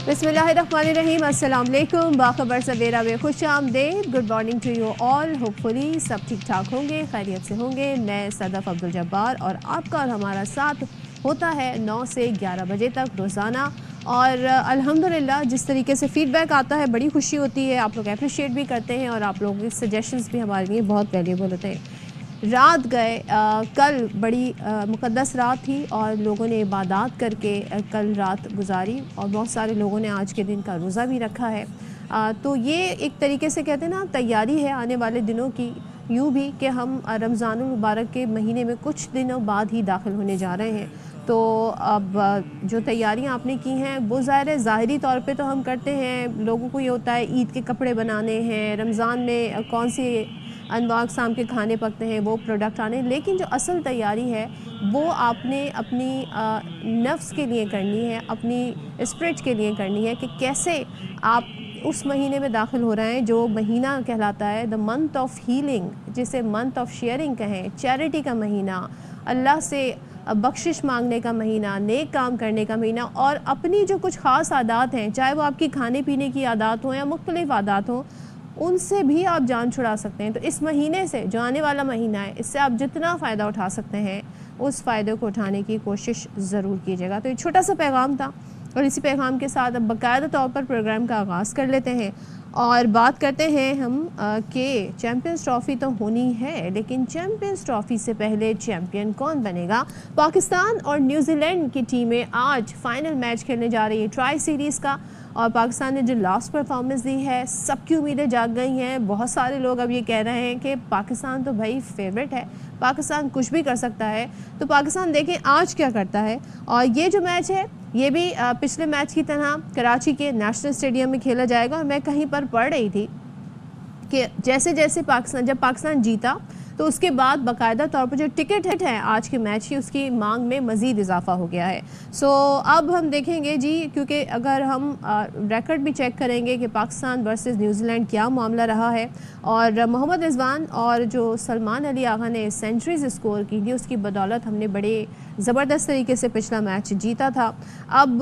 बिस्मिल्लाहिर्रहमानिर्रहीम, अस्सलाम वालेकुम। बाखबर सवेरा में खुश आमदेद। Good morning to you all. Hopefully सब ठीक ठाक होंगे, खैरियत से होंगे। मैं सदफ अब्दुल जब्बार और आपका और हमारा साथ होता है 9 से 11 बजे तक रोज़ाना। और अल्हम्दुलिल्लाह जिस तरीके से फ़ीडबैक आता है बड़ी खुशी होती है, आप लोग अप्रिशिएट भी करते हैं और आप लोगों के सजेशंस भी हमारे लिए बहुत वैल्यूएबल होते हैं। रात गए कल बड़ी मुक़द्दस रात थी और लोगों ने इबादत करके कल रात गुजारी और बहुत सारे लोगों ने आज के दिन का रोज़ा भी रखा है। तो ये एक तरीके से कहते हैं ना, तैयारी है आने वाले दिनों की। यूँ भी कि हम रमज़ानुल मुबारक के महीने में कुछ दिनों बाद ही दाखिल होने जा रहे हैं। तो अब जो तैयारियां आपने की हैं वो ज़ाहिरी तौर पे तो हम करते हैं। लोगों को ये होता है ईद के कपड़े बनाने हैं, रमज़ान में कौन सी अनवा अक़साम के खाने पकते हैं, वो प्रोडक्ट आने। लेकिन जो असल तैयारी है वो आपने अपनी नफ्स के लिए करनी है, अपनी स्पिरिट के लिए करनी है कि कैसे आप उस महीने में दाखिल हो रहे हैं जो महीना कहलाता है द मंथ ऑफ हीलिंग, जिसे मंथ ऑफ शेयरिंग कहें, चैरिटी का महीना, अल्लाह से बख्शिश मांगने का महीना, नेक काम करने का महीना। और अपनी जो कुछ ख़ास आदात हैं, चाहे वो आपकी खाने पीने की आदात हों या मुख्तलिफ़ आदात हों, उनसे भी आप जान छुड़ा सकते हैं। तो इस महीने से, जो आने वाला महीना है, इससे आप जितना फ़ायदा उठा सकते हैं उस फ़ायदे को उठाने की कोशिश ज़रूर कीजिएगा। तो ये छोटा सा पैगाम था और इसी पैगाम के साथ अब बाकायदा तौर पर प्रोग्राम का आगाज़ कर लेते हैं और बात करते हैं हम कि चैम्पियंस ट्रॉफ़ी तो होनी है, लेकिन चैम्पियंस ट्रॉफ़ी से पहले चैम्पियन कौन बनेगा। पाकिस्तान और न्यूजीलैंड की टीमें आज फाइनल मैच खेलने जा रही है ट्राई सीरीज़ का। और पाकिस्तान ने जो लास्ट परफॉर्मेंस दी है, सबकी उम्मीदें जाग गई हैं। बहुत सारे लोग अब ये कह रहे हैं कि पाकिस्तान तो भाई फेवरेट है, पाकिस्तान कुछ भी कर सकता है। तो पाकिस्तान देखें आज क्या करता है। और ये जो मैच है ये भी पिछले मैच की तरह कराची के नेशनल स्टेडियम में खेला जाएगा। और मैं कहीं पर पढ़ रही थी कि जैसे जैसे जब पाकिस्तान जीता तो उसके बाद बाकायदा तौर पर जो टिकट है आज के मैच की, उसकी मांग में मज़ीद इजाफा हो गया है। सो अब हम देखेंगे जी, क्योंकि अगर हम रिकॉर्ड भी चेक करेंगे कि पाकिस्तान वर्सेस न्यूजीलैंड क्या मामला रहा है। और मोहम्मद रिजवान और जो सलमान अली आगा ने सेंचुरीज स्कोर की थी, उसकी बदौलत हमने बड़े ज़बरदस्त तरीके से पिछला मैच जीता था। अब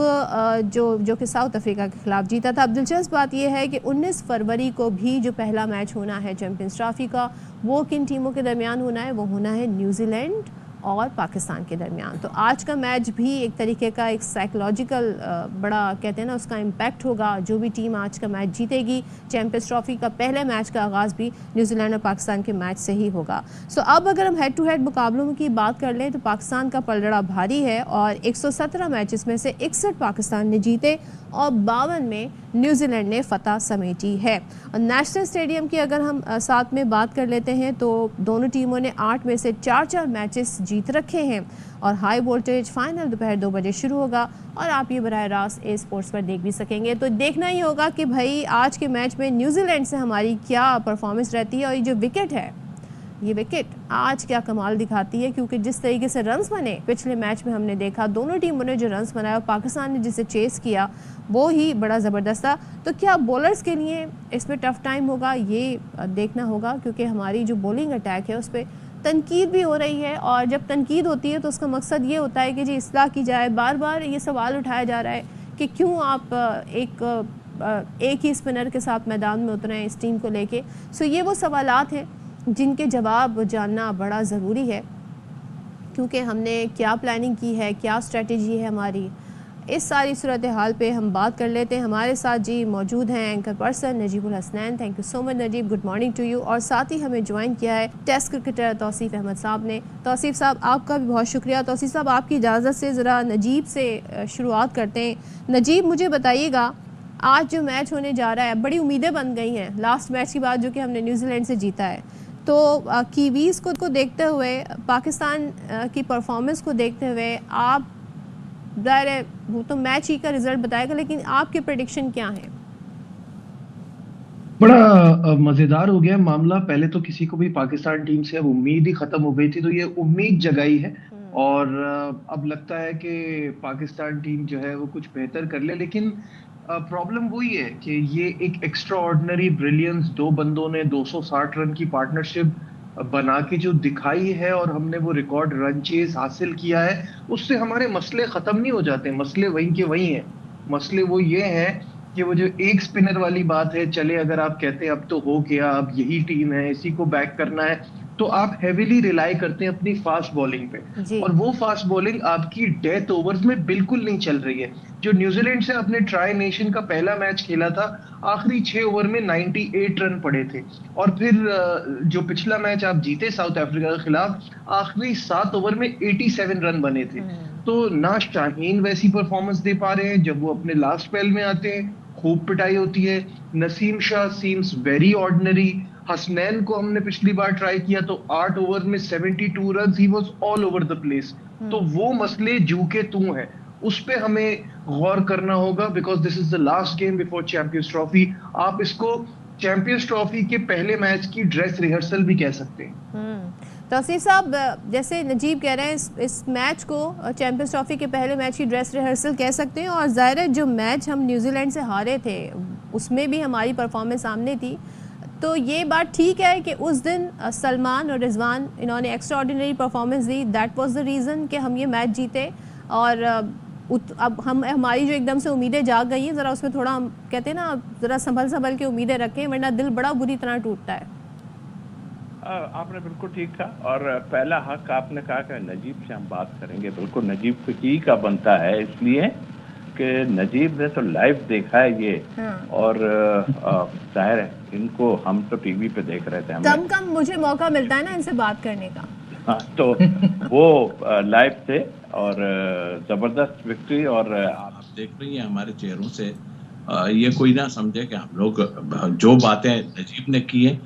जो कि साउथ अफ्रीका के ख़िलाफ़ जीता था। अब दिलचस्प बात यह है कि 19 फरवरी को भी जो पहला मैच होना है चैम्पियंस ट्रॉफ़ी का, वो किन टीमों के दरमियान होना है, वो होना है न्यूजीलैंड और पाकिस्तान के दरमियान। तो आज का मैच भी एक तरीके का एक साइकोलॉजिकल बड़ा कहते हैं ना, उसका इम्पैक्ट होगा। जो भी टीम आज का मैच जीतेगी, चैम्पियंस ट्रॉफ़ी का पहले मैच का आगाज़ भी न्यूजीलैंड और पाकिस्तान के मैच से ही होगा। सो अब अगर हम हेड टू हेड मुकाबलों की बात कर लें तो पाकिस्तान का पलड़ा भारी है और 117 मैचेस में से 61 पाकिस्तान ने जीते और 52 में न्यूजीलैंड ने फतह समेटी है। और नेशनल स्टेडियम की अगर हम साथ में बात कर लेते हैं तो दोनों टीमों ने 8 में से 4 मैचेस जीत रखे हैं। और हाई वोल्टेज फाइनल दोपहर 2 बजे शुरू होगा और आप ये बराह रास्त ए स्पोर्ट्स पर देख भी सकेंगे। तो देखना ही होगा कि भाई आज के मैच में न्यूजीलैंड से हमारी क्या परफॉर्मेंस रहती है। और ये जो विकेट है, ये विकेट आज क्या कमाल दिखाती है, क्योंकि जिस तरीके से रन्स बने पिछले मैच में हमने देखा, दोनों टीमों ने जो रन्स बनाए और पाकिस्तान ने जिसे चेस किया वो ही बड़ा ज़बरदस्त था। तो क्या बॉलर्स के लिए इसमें टफ़ टाइम होगा, ये देखना होगा, क्योंकि हमारी जो बॉलिंग अटैक है उस पर तनकीद भी हो रही है। और जब तनकीद होती है तो उसका मकसद ये होता है कि जी इस्लाह की जाए। बार बार ये सवाल उठाया जा रहा है कि क्यों आप एक ही स्पिनर के साथ मैदान में उतरे हैं इस टीम को लेके। सो ये वो सवालात हैं जिनके जवाब जानना बड़ा ज़रूरी है, क्योंकि हमने क्या प्लानिंग की है, क्या स्ट्रेटजी है हमारी। इस सारी सूरत हाल पे हम बात कर लेते हैं। हमारे साथ जी मौजूद हैं anchor person Najibul Hasnain. Thank you so much Najib, good morning to you. और साथ ही हमें ज्वाइन किया है टेस्ट क्रिकेटर तौसीफ़ अहमद साहब ने। तौसीफ़ साहब आपका भी बहुत शुक्रिया। तौसीफ़ साहब आपकी इजाज़त से ज़रा नजीब से शुरुआत करते हैं। नजीब मुझे बताइएगा, आज जो मैच होने जा रहा है, बड़ी उम्मीदें बन गई हैं लास्ट मैच के बाद जो कि हमने न्यूजीलैंड से जीता है। तो कीवीज़ को देखते हुए, पाकिस्तान की परफॉर्मेंस को देखते हुए, आप ज़ाहिर है वो तो मैच ही का रिजल्ट बताएगा, लेकिन आपके प्रेडिक्शन क्या हैं? बड़ा मजेदार हो गया मामला। पहले तो किसी को भी पाकिस्तान टीम से अब उम्मीद ही खत्म हो गई थी, तो ये उम्मीद जगाई है। और अब लगता है कि पाकिस्तान टीम जो है वो कुछ बेहतर कर ले। लेकिन प्रॉब्लम वही है कि ये एक एक्स्ट्रा ऑर्डिनरी ब्रिलियंस, दो बंदों ने 260 रन की पार्टनरशिप बना के जो दिखाई है और हमने वो रिकॉर्ड रन चेज हासिल किया है, उससे हमारे मसले खत्म नहीं हो जाते। मसले वहीं के वहीं हैं। मसले वो ये हैं कि वो जो एक स्पिनर वाली बात है, चले अगर आप कहते हैं अब तो हो गया, अब यही टीम है, इसी को बैक करना है, तो आप हेविली रिलाई करते हैं अपनी फास्ट बॉलिंग पे, जी। और वो फास्ट बॉलिंग आपकी डेथ ओवर्स में बिल्कुल नहीं चल रही है। जो न्यूजीलैंड से आपने ट्राई नेशन का पहला मैच खेला था, आखिरी 6 ओवर में 98 रन पड़े थे, और फिर जो पिछला मैच आप जीते साउथ अफ्रीका के खिलाफ, आखिरी 7 ओवर में 87 रन बने थे। तो ना शाहीन वैसी परफॉर्मेंस दे पा रहे हैं, जब वो अपने लास्ट स्पेल में आते हैं खूब पिटाई होती है। Naseem Shah seems very ordinary. Hasnain को हमने पिछली बार ट्राई किया तो 8 ओवर में 72 run, he was all over the place. तो वो मसले जू के तू है, उस पे हमें गौर करना होगा, because this is the last game before champions trophy. आप इसको चैंपियंस ट्रॉफी के पहले मैच की ड्रेस रिहर्सल भी कह सकते हैं। तौसीफ साहब, जैसे नजीब कह रहे हैं, इस मैच को चैंपियंस ट्रॉफी के पहले मैच की ड्रेस रिहर्सल कह सकते हैं, और ज़ाहिर है जो मैच हम न्यूजीलैंड से हारे थे उसमें भी हमारी परफॉर्मेंस सामने थी। तो ये बात ठीक है कि उस दिन सलमान और रिजवान इन्होंने extra ordinary performance the, that was the reason कि हम ये मैच जीते। और अब हमारी जो एकदम से उम्मीदें जाग गई हैं, ज़रा उसमें थोड़ा हम कहते हैं ना, ज़रा संभल के उम्मीदें रखें, वरना दिल बड़ा बुरी तरह टूटता है। आपने बिल्कुल ठीक कहा, और पहला हक आपने कहा कि नजीब से हम बात करेंगे। बिल्कुल नजीब ही का बनता है, इसलिए कि नजीब ने तो लाइव देखा है ये। और जाहिर है इनको हम तो टीवी पे देख रहे थे, कम मुझे मौका मिलता है ना इनसे बात करने का। हाँ, तो वो लाइव थे और जबरदस्त विक्ट्री। और आप देख रही हैं हमारे चेहरों से, ये कोई ना समझे कि हम लोग जो बातें नजीब ने की है,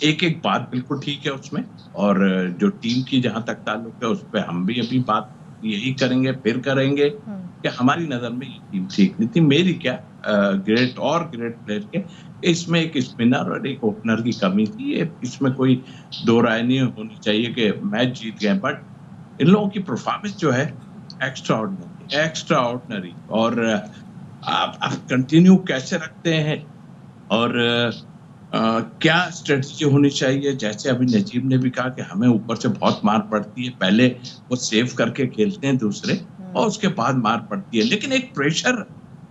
एक एक बात बिल्कुल ठीक है उसमें, और जो टीम की जहां तक ताल्लुक है उस पर हम भी अभी बात यही करेंगे, फिर करेंगे कि हमारी नजर में ये टीम ठीक नहीं थी। मेरी क्या, ग्रेट प्लेयर के, इसमें एक स्पिनर और एक ओपनर की कमी थी, इसमें कोई दो राय नहीं होनी चाहिए कि मैच जीत गए, बट इन लोगों की परफॉर्मेंस जो है एक्स्ट्रा ऑर्डिनरी। और आप कंटिन्यू कैसे रखते हैं, और क्या स्ट्रेटजी होनी चाहिए। जैसे अभी नजीब ने भी कहा कि हमें ऊपर से बहुत मार पड़ती है, पहले वो सेव करके खेलते हैं दूसरे, और उसके बाद मार पड़ती है, लेकिन एक प्रेशर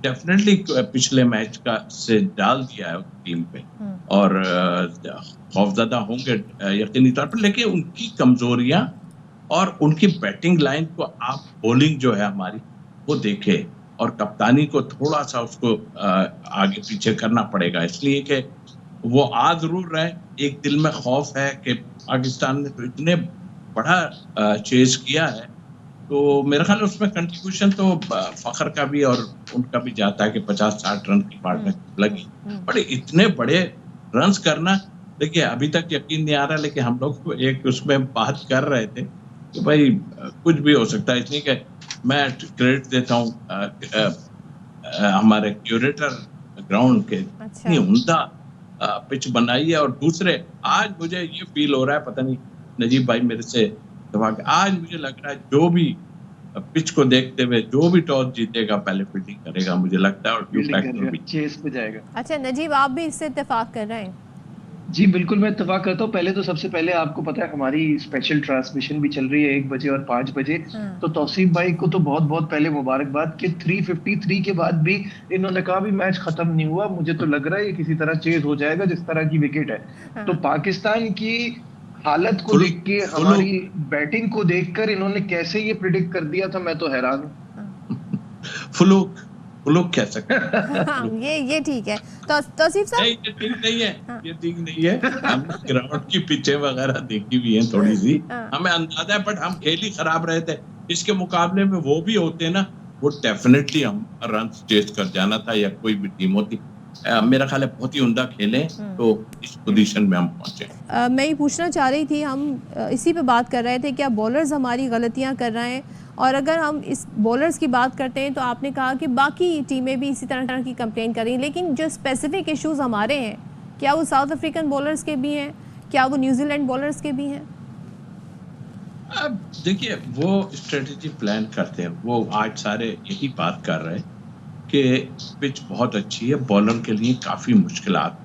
डेफिनेटली पिछले मैच का से डाल दिया है टीम पे, और खौफजदा होंगे यकीनी तौर पर। लेकिन उनकी कमजोरियां और उनकी बैटिंग लाइन को, आप बॉलिंग जो है हमारी वो देखे, और कप्तानी को थोड़ा सा उसको आगे पीछे करना पड़ेगा, इसलिए कि वो आ जरूर रहे। एक दिल में खौफ है कि पाकिस्तान ने तो इतने बड़ा चेज किया है, तो मेरे ख्याल उसमें कंट्रीब्यूशन तो फखर का भी और उनका भी जाता है कि 50-60 रन की पार्टनरशिप लगी, बट इतने बड़े रन्स करना, देखिए अभी तक यकीन नहीं आ रहा। लेकिन हम लोग एक उसमें बात कर रहे थे कि भाई कुछ भी हो सकता है, इसलिए कि मैं क्रेडिट देता हूँ हमारे क्यूरेटर ग्राउंड के, इतनी उम्दा पिच बनाई है। और दूसरे, आज मुझे ये फील हो रहा है, पता नहीं नजीब भाई मेरे से आज मुझे लग रहा है जो भी पिच को देखते हुए जो भी टॉस जीतेगा पहले फील्डिंग करेगा, मुझे लगता है, और चेस पे जाएगा। अच्छा नजीब, आप भी इससे इत्तेफाक कर रहे हैं? जी बिल्कुल, मैं इत्तेफाक करता हूँ। पहले तो सबसे पहले आपको पता है हमारी स्पेशल ट्रांसमिशन भी चल रही है 1 बजे और 5 बजे। तो तौसीफ भाई को तो बहुत बहुत पहले मुबारकबाद कि 353 के बाद भी इन्होंने कहा भी मैच खत्म नहीं हुआ। मुझे तो लग रहा है ये किसी तरह चेज हो जाएगा जिस तरह की विकेट है। तो पाकिस्तान की हालत को देख के, हमारी बैटिंग को देखकर इन्होंने कैसे ये प्रिडिक्ट कर दिया था, मैं तो हैरान हूँ। लोग कह सकते हैं। ये ठीक है। तो तौसीफ साहब, ये ठीक नहीं है, ये ठीक नहीं है। हमने ग्राउंड की पिचें वगैरह देखी हुई हैं थोड़ी सी, हमें अंदाजा है, बट हम खेल ही खराब रहे थे। इसके मुकाबले में वो भी होते ना, वो डेफिनेटली हम रन चेज कर जाना था, या कोई भी टीम होती। मेरा ख्याल है बहुत ही उम्दा खेले तो इस पोजीशन में हम पहुंचे। मैं ये पूछना चाह रही थी, हम इसी पे बात कर रहे थे, क्या बॉलर्स हमारी गलतियां कर रहे हैं? और अगर हम इस बॉलर्स की बात करते हैं तो आपने कहा कि बाकी टीमें भी इसी तरह की कंप्लेन कर रही हैं, लेकिन जो स्पेसिफिक इश्यूज हमारे हैं, क्या वो साउथ अफ्रीकन बॉलर्स के भी हैं, क्या वो न्यूजीलैंड बॉलर्स के भी हैं? अब देखिए, वो स्ट्रेटेजी प्लान करते हैं, वो आज सारे यही बात कर रहे हैं कि पिच बहुत अच्छी है, बॉलर के लिए काफ़ी मुश्किलात।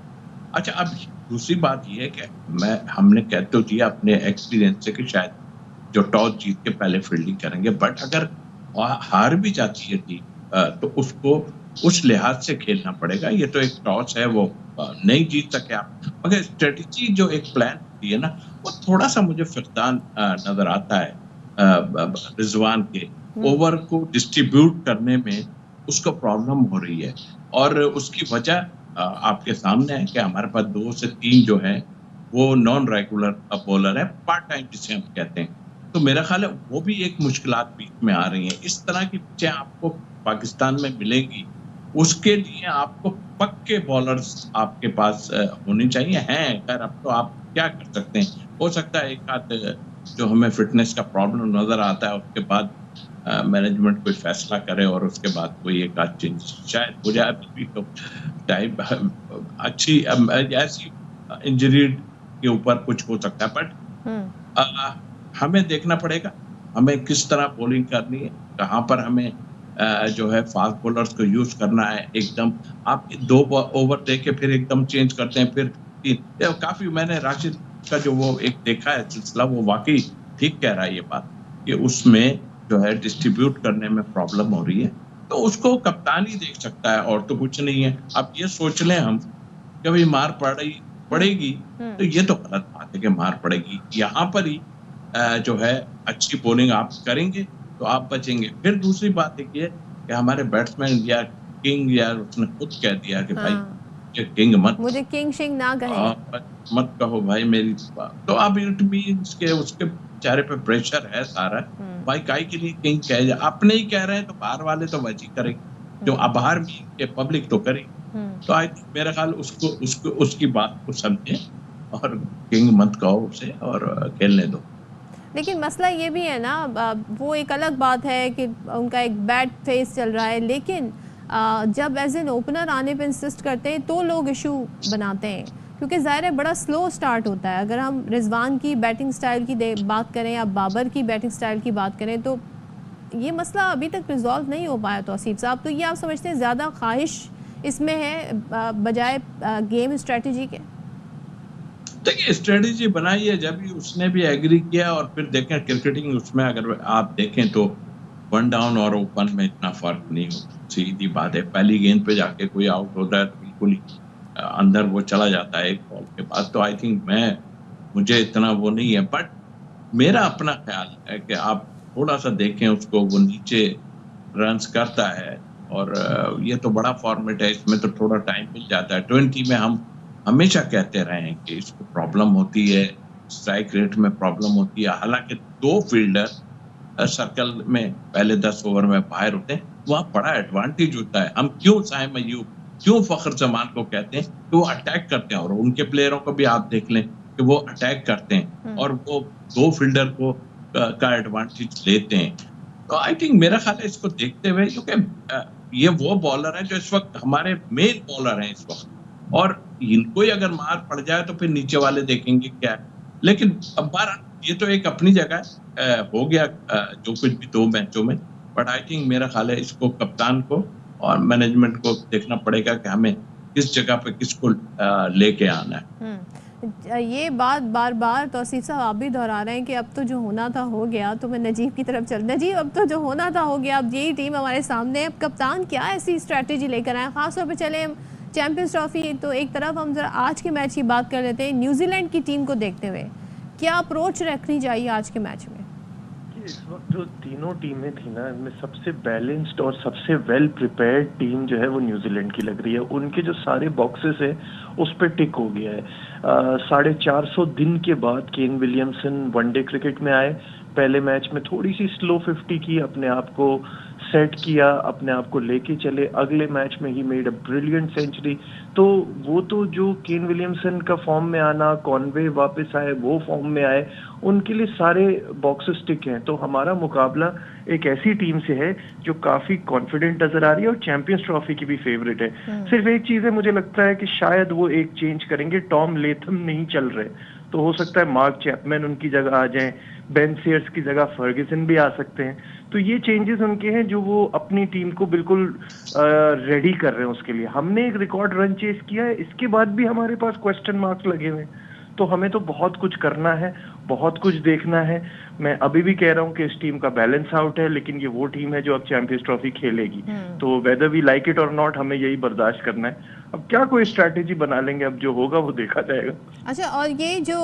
अच्छा, अब दूसरी बात ये है कि हमने कह तो दिया अपने एक्सपीरियंस से कि शायद जो टॉस जीत के पहले फील्डिंग करेंगे, बट अगर हार भी जाती है टीम तो उसको उस लिहाज से खेलना पड़ेगा। ये तो एक टॉस है, वो नहीं जीत सके आप, मगर स्ट्रेटेजी जो एक प्लान होती है ना, वो थोड़ा सा मुझे फिरतान नजर आता है रिजवान के ओवर को डिस्ट्रीब्यूट करने में उसको प्रॉब्लम हो रही है। और उसकी वजह आपके सामने है कि हमारे पास 2 से 3 जो है वो नॉन रेगुलर बॉलर है, पार्ट टाइम जिसे हम कहते हैं। तो मेरा ख्याल है वो भी एक मुश्किलात बीच में आ रही हैं। इस तरह की पिचें आपको पाकिस्तान में मिलेंगी, उसके लिए आपको पक्के बॉलर्स आपके पास होने चाहिए हैं। खैर अब तो आप क्या कर सकते हैं, हो सकता है एक आध जो हमें फिटनेस का प्रॉब्लम नजर आता है उसके बाद मैनेजमेंट कोई फैसला करे और उसके बाद कोई एक आध चेंज शायद हो जाए। अभी तो टाइम अच्छी ऐसी इंजरी के ऊपर कुछ हो सकता है, बट हमें देखना पड़ेगा हमें किस तरह बॉलिंग करनी है, कहाँ पर हमें जो है फास्ट बॉलर्स को यूज करना है। एकदम आप 2 ओवर दे के फिर एकदम चेंज करते हैं, फिर 3 काफी मैंने राशिद का जो वो एक देखा है सिलसिला, वो वाकई ठीक कह रहा है ये बात कि उसमें जो है डिस्ट्रीब्यूट करने में प्रॉब्लम हो रही है। तो उसको कप्तान ही देख सकता है और तो कुछ नहीं है। अब ये सोच लें हम कभी मार पड़ेगी तो ये तो गलत बात है कि मार पड़ेगी। यहाँ पर ही जो है अच्छी बॉलिंग आप करेंगे तो आप बचेंगे। फिर दूसरी बात एक ये कि हमारे बैट्समैन या किंग या उसने खुद कह दिया कि भाई ये किंग मत, मुझे किंग शिंग ना कहें, मत कहो भाई मेरी बात। तो अब इट मींस के उसके चेहरे पे प्रेशर है सारा। भाई काहे के लिए किंग कहे, अपने ही कह रहे हैं तो बाहर वाले तो वैसे ही करेंगे जो अब बाहर भी के पब्लिक तो करेगी। तो आई थिंक मेरा ख्याल उसको उसकी बात को समझे और किंग मत कहो उसे और खेलने दो। लेकिन मसला ये भी है ना, वो एक अलग बात है कि उनका एक बैड फेस चल रहा है, लेकिन जब एज एन ओपनर आने पे इंसिस्ट करते हैं तो लोग इशू बनाते हैं, क्योंकि ज़ाहिर है बड़ा स्लो स्टार्ट होता है। अगर हम रिजवान की बैटिंग स्टाइल की बात करें या बाबर की बैटिंग स्टाइल की बात करें तो ये मसला अभी तक रिजॉल्व नहीं हो पाया तौसीफ साहब। तो ये आप समझते हैं ज़्यादा ख्वाहिश इसमें है बजाय गेम स्ट्रेटजी के? देखिए स्ट्रेटेजी बनाई है जब भी उसने भी एग्री किया, और फिर देखें क्रिकेटिंग उसमें अगर आप देखें तो 1 डाउन और ओपन में इतना फर्क नहीं होता। सीधी बात है, पहली गेंद पे जाके कोई आउट होता है तो बिल्कुल ही अंदर वो चला जाता है एक बॉल के बाद। तो आई थिंक मुझे इतना वो नहीं है, बट मेरा अपना ख्याल है कि आप थोड़ा सा देखें उसको, वो नीचे रन्स करता है और ये तो बड़ा फॉर्मेट है, इसमें तो थोड़ा टाइम मिल जाता है। 20 में हम हमेशा कहते रहे हैं कि इसको प्रॉब्लम होती है, स्ट्राइक रेट में प्रॉब्लम होती है। हालांकि 2 फील्डर सर्कल में पहले 10 ओवर में बाहर होते हैं, वहाँ बड़ा एडवांटेज होता है। हम क्यों साइम अयूब, क्यों फखर जमान को कहते हैं कि वो अटैक करते हैं, और उनके प्लेयरों को भी आप देख लें कि वो अटैक करते हैं और वो 2 फील्डर का एडवांटेज लेते हैं। तो आई थिंक मेरा ख्याल है इसको देखते हुए, क्योंकि ये वो बॉलर है जो इस वक्त हमारे मेन बॉलर हैं इस वक्त, और इनको ही अगर मार पड़ जाए तो फिर नीचे वाले देखेंगे क्या। लेकिन अब बार ये तो एक अपनी जगह हो गया जो कुछ भी 2 मैचों में, बट आई थिंक मेरा ख्याल है इसको कप्तान को और मैनेजमेंट को देखना पड़ेगा कि हमें किस जगह पे किसको लेके आना है। ये बात बार बार तौसीफ साहब आप भी दोहरा रहे हैं कि अब तो जो होना था हो गया। तो मैं नजीब की तरफ नजीब, अब तो जो होना था हो गया, अब यही टीम हमारे सामने है। अब कप्तान क्या ऐसी स्ट्रैटेजी लेकर आए, खासतौर पर चले चैंपियंस ट्रॉफी तो एक तरफ, हम जरा आज के मैच की बात कर लेते हैं। न्यूजीलैंड की टीम को देखते हुए क्या अप्रोच रखनी चाहिए आज के मैच में? इस वक्त जो तीनों टीमें थी ना, इनमें सबसे बैलेंस्ड और सबसे वेल प्रिपेयर्ड टीम जो है वो न्यूजीलैंड की लग रही है। उनके जो सारे बॉक्सेस है उस पर टिक हो गया है। 450 दिन के बाद केन विलियमसन वनडे क्रिकेट में आए। पहले मैच में थोड़ी सी स्लो 50 की, अपने आप को सेट किया, अपने आप को लेके चले। अगले मैच में ही मेड अ ब्रिलियंट सेंचुरी। तो वो तो जो केन विलियमसन का फॉर्म में आना, कॉनवे वापस आए, वो फॉर्म में आए, उनके लिए सारे बॉक्सेस टिक हैं। तो हमारा मुकाबला एक ऐसी टीम से है जो काफी कॉन्फिडेंट नजर आ रही है और चैंपियंस ट्रॉफी की भी फेवरेट है। सिर्फ एक चीज है, मुझे लगता है कि शायद वो एक चेंज करेंगे। टॉम लेथम नहीं चल रहे, तो हो सकता है मार्क चैपमैन उनकी जगह आ जाएं, बेन सीयर्स की जगह फर्गसन भी आ सकते हैं। तो ये चेंजेस उनके हैं जो वो अपनी टीम को बिल्कुल रेडी कर रहे हैं उसके लिए। हमने एक रिकॉर्ड रन चेस किया है, इसके बाद भी हमारे पास क्वेश्चन मार्क्स लगे हुए हैं। तो हमें तो बहुत कुछ करना है बहुत कुछ देखना है। मैं अभी भी कह रहा हूँ कि इस टीम का बैलेंस आउट है, लेकिन ये वो टीम है जो अब चैंपियंस ट्रॉफी खेलेगी। तो वेदर वी लाइक इट और नॉट, हमें यही बर्दाश्त करना है। अब क्या कोई स्ट्रैटेजी बना लेंगे, अब जो होगा वो देखा जाएगा। अच्छा, और ये जो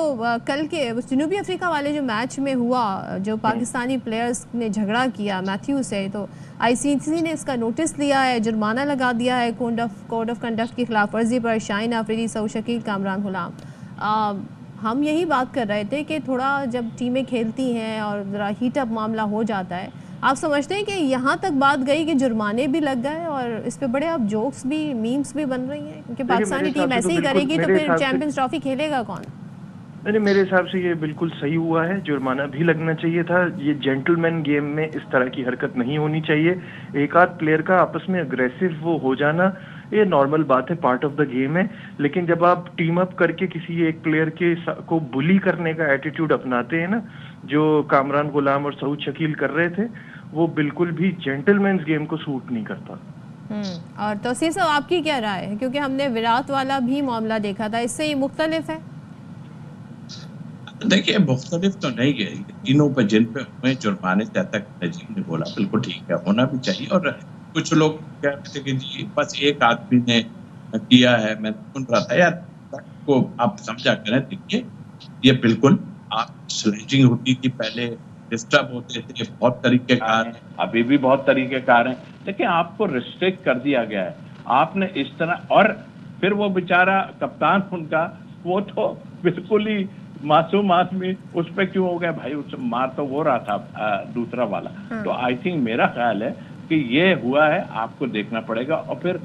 कल के जनूबी अफ्रीका वाले जो मैच में हुआ, जो पाकिस्तानी प्लेयर्स ने झगड़ा किया मैथ्यू से, तो आईसीसी ने इसका नोटिस लिया है, जुर्माना लगा दिया है कोड ऑफ कंडक्ट की खिलाफ वर्जी पर शाहीन आफरीदी, सऊद शकील, कामरान गुलाम। हम यही बात कर रहे थे कि थोड़ा जब टीमें खेलती हैं और ज़रा हीटअप मामला हो जाता है, आप समझते हैं कि यहाँ तक बात गई कि जुर्माने भी लग गए और इस पे बड़े अब जोक्स भी, मीम्स भी बन रही हैं, क्योंकि पाकिस्तानी टीम ऐसे ही करेगी तो फिर चैंपियंस ट्रॉफी खेलेगा कौन? नहीं, मेरे हिसाब से ये बिल्कुल सही हुआ है, जुर्माना भी लगना चाहिए था। ये जेंटलमैन गेम में इस तरह की हरकत नहीं होनी चाहिए। एक आध प्लेयर का आपस में अग्रेसिव वो हो जाना, ये नॉर्मल बात है, पार्ट ऑफ द गेम है। लेकिन जब आप टीम अप करके किसी एक प्लेयर को बुली करने का एटीट्यूड अपनाते हैं ना, जो कामरान गुलाम और सऊद शकील कर रहे थे, वो बिल्कुल भी जेंटलमैन्स गेम को सूट नहीं करता। और तौसीफ साहब, आपकी क्या राय है? क्योंकि हमने विराट वाला भी मामला देखा था, इससे ये मुख्तलिफ है? देखिए, मुख्तलिफ तो नहीं है, तीनों पर जिन पे हुए जुर्माने, जब तक नजीब ने बोला बिल्कुल ठीक है, होना भी चाहिए। और कुछ लोग कह रहे थे कि जी बस एक आदमी ने किया है, मैं सुन रहा था यार को आप समझा करें। देखिए, ये बिल्कुल आप स्लेजिंग होती थी पहले, डिस्टर्ब होते थे, बहुत तरीकेकार हैं, अभी भी बहुत तरीकेकार हैं, लेकिन आपको रिस्ट्रिक्ट कर दिया गया है। आपने इस तरह, और फिर वो बेचारा कप्तान उनका, वो तो बिल्कुल ही मासूम आदमी, उस पर क्यों हो गया भाई? उस मार तो वो रहा था दूसरा वाला। तो आई थिंक, मेरा ख्याल है कि ये हुआ है, आपको देखना पड़ेगा। और फिर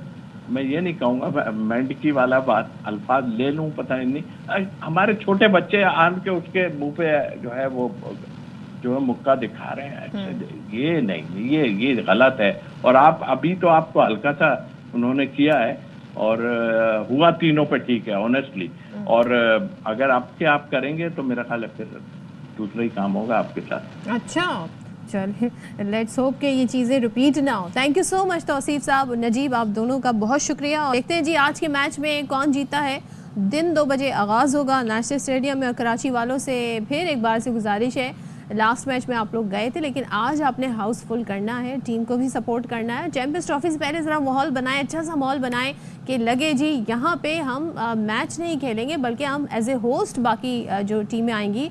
मैं ये नहीं कहूँगा मेंढकी वाला बात, अल्फाज ले लूँ पता नहीं, हमारे छोटे बच्चे आन के उसके मुंह पे जो है वो जो है मुक्का दिखा रहे हैं, ये नहीं, ये गलत है। और आप अभी तो आपको हल्का सा उन्होंने किया है और हुआ तीनों पे ठीक है ऑनेस्टली। और अगर आप करेंगे तो मेरा ख्याल है फिर दूसरा ही काम होगा आपके साथ। अच्छा, चलिए, लेट्स होप कि ये चीज़ें रिपीट ना हो। Thank you so much Tauseef साहब, नजीब, आप दोनों का बहुत शुक्रिया। और देखते हैं जी आज के मैच में कौन जीता है। दिन 2 बजे आगाज़ होगा नेशनल स्टेडियम में। और कराची वालों से फिर एक बार से गुजारिश है, लास्ट मैच में आप लोग गए थे, लेकिन आज आपने हाउस फुल करना है, टीम को भी सपोर्ट करना है। चैंपियंस ट्रॉफी से पहले ज़रा माहौल बनाए, अच्छा सा माहौल बनाए कि लगे जी यहाँ पे हम मैच नहीं खेलेंगे, बल्कि हम एज ए होस्ट बाकी जो टीमें आएंगी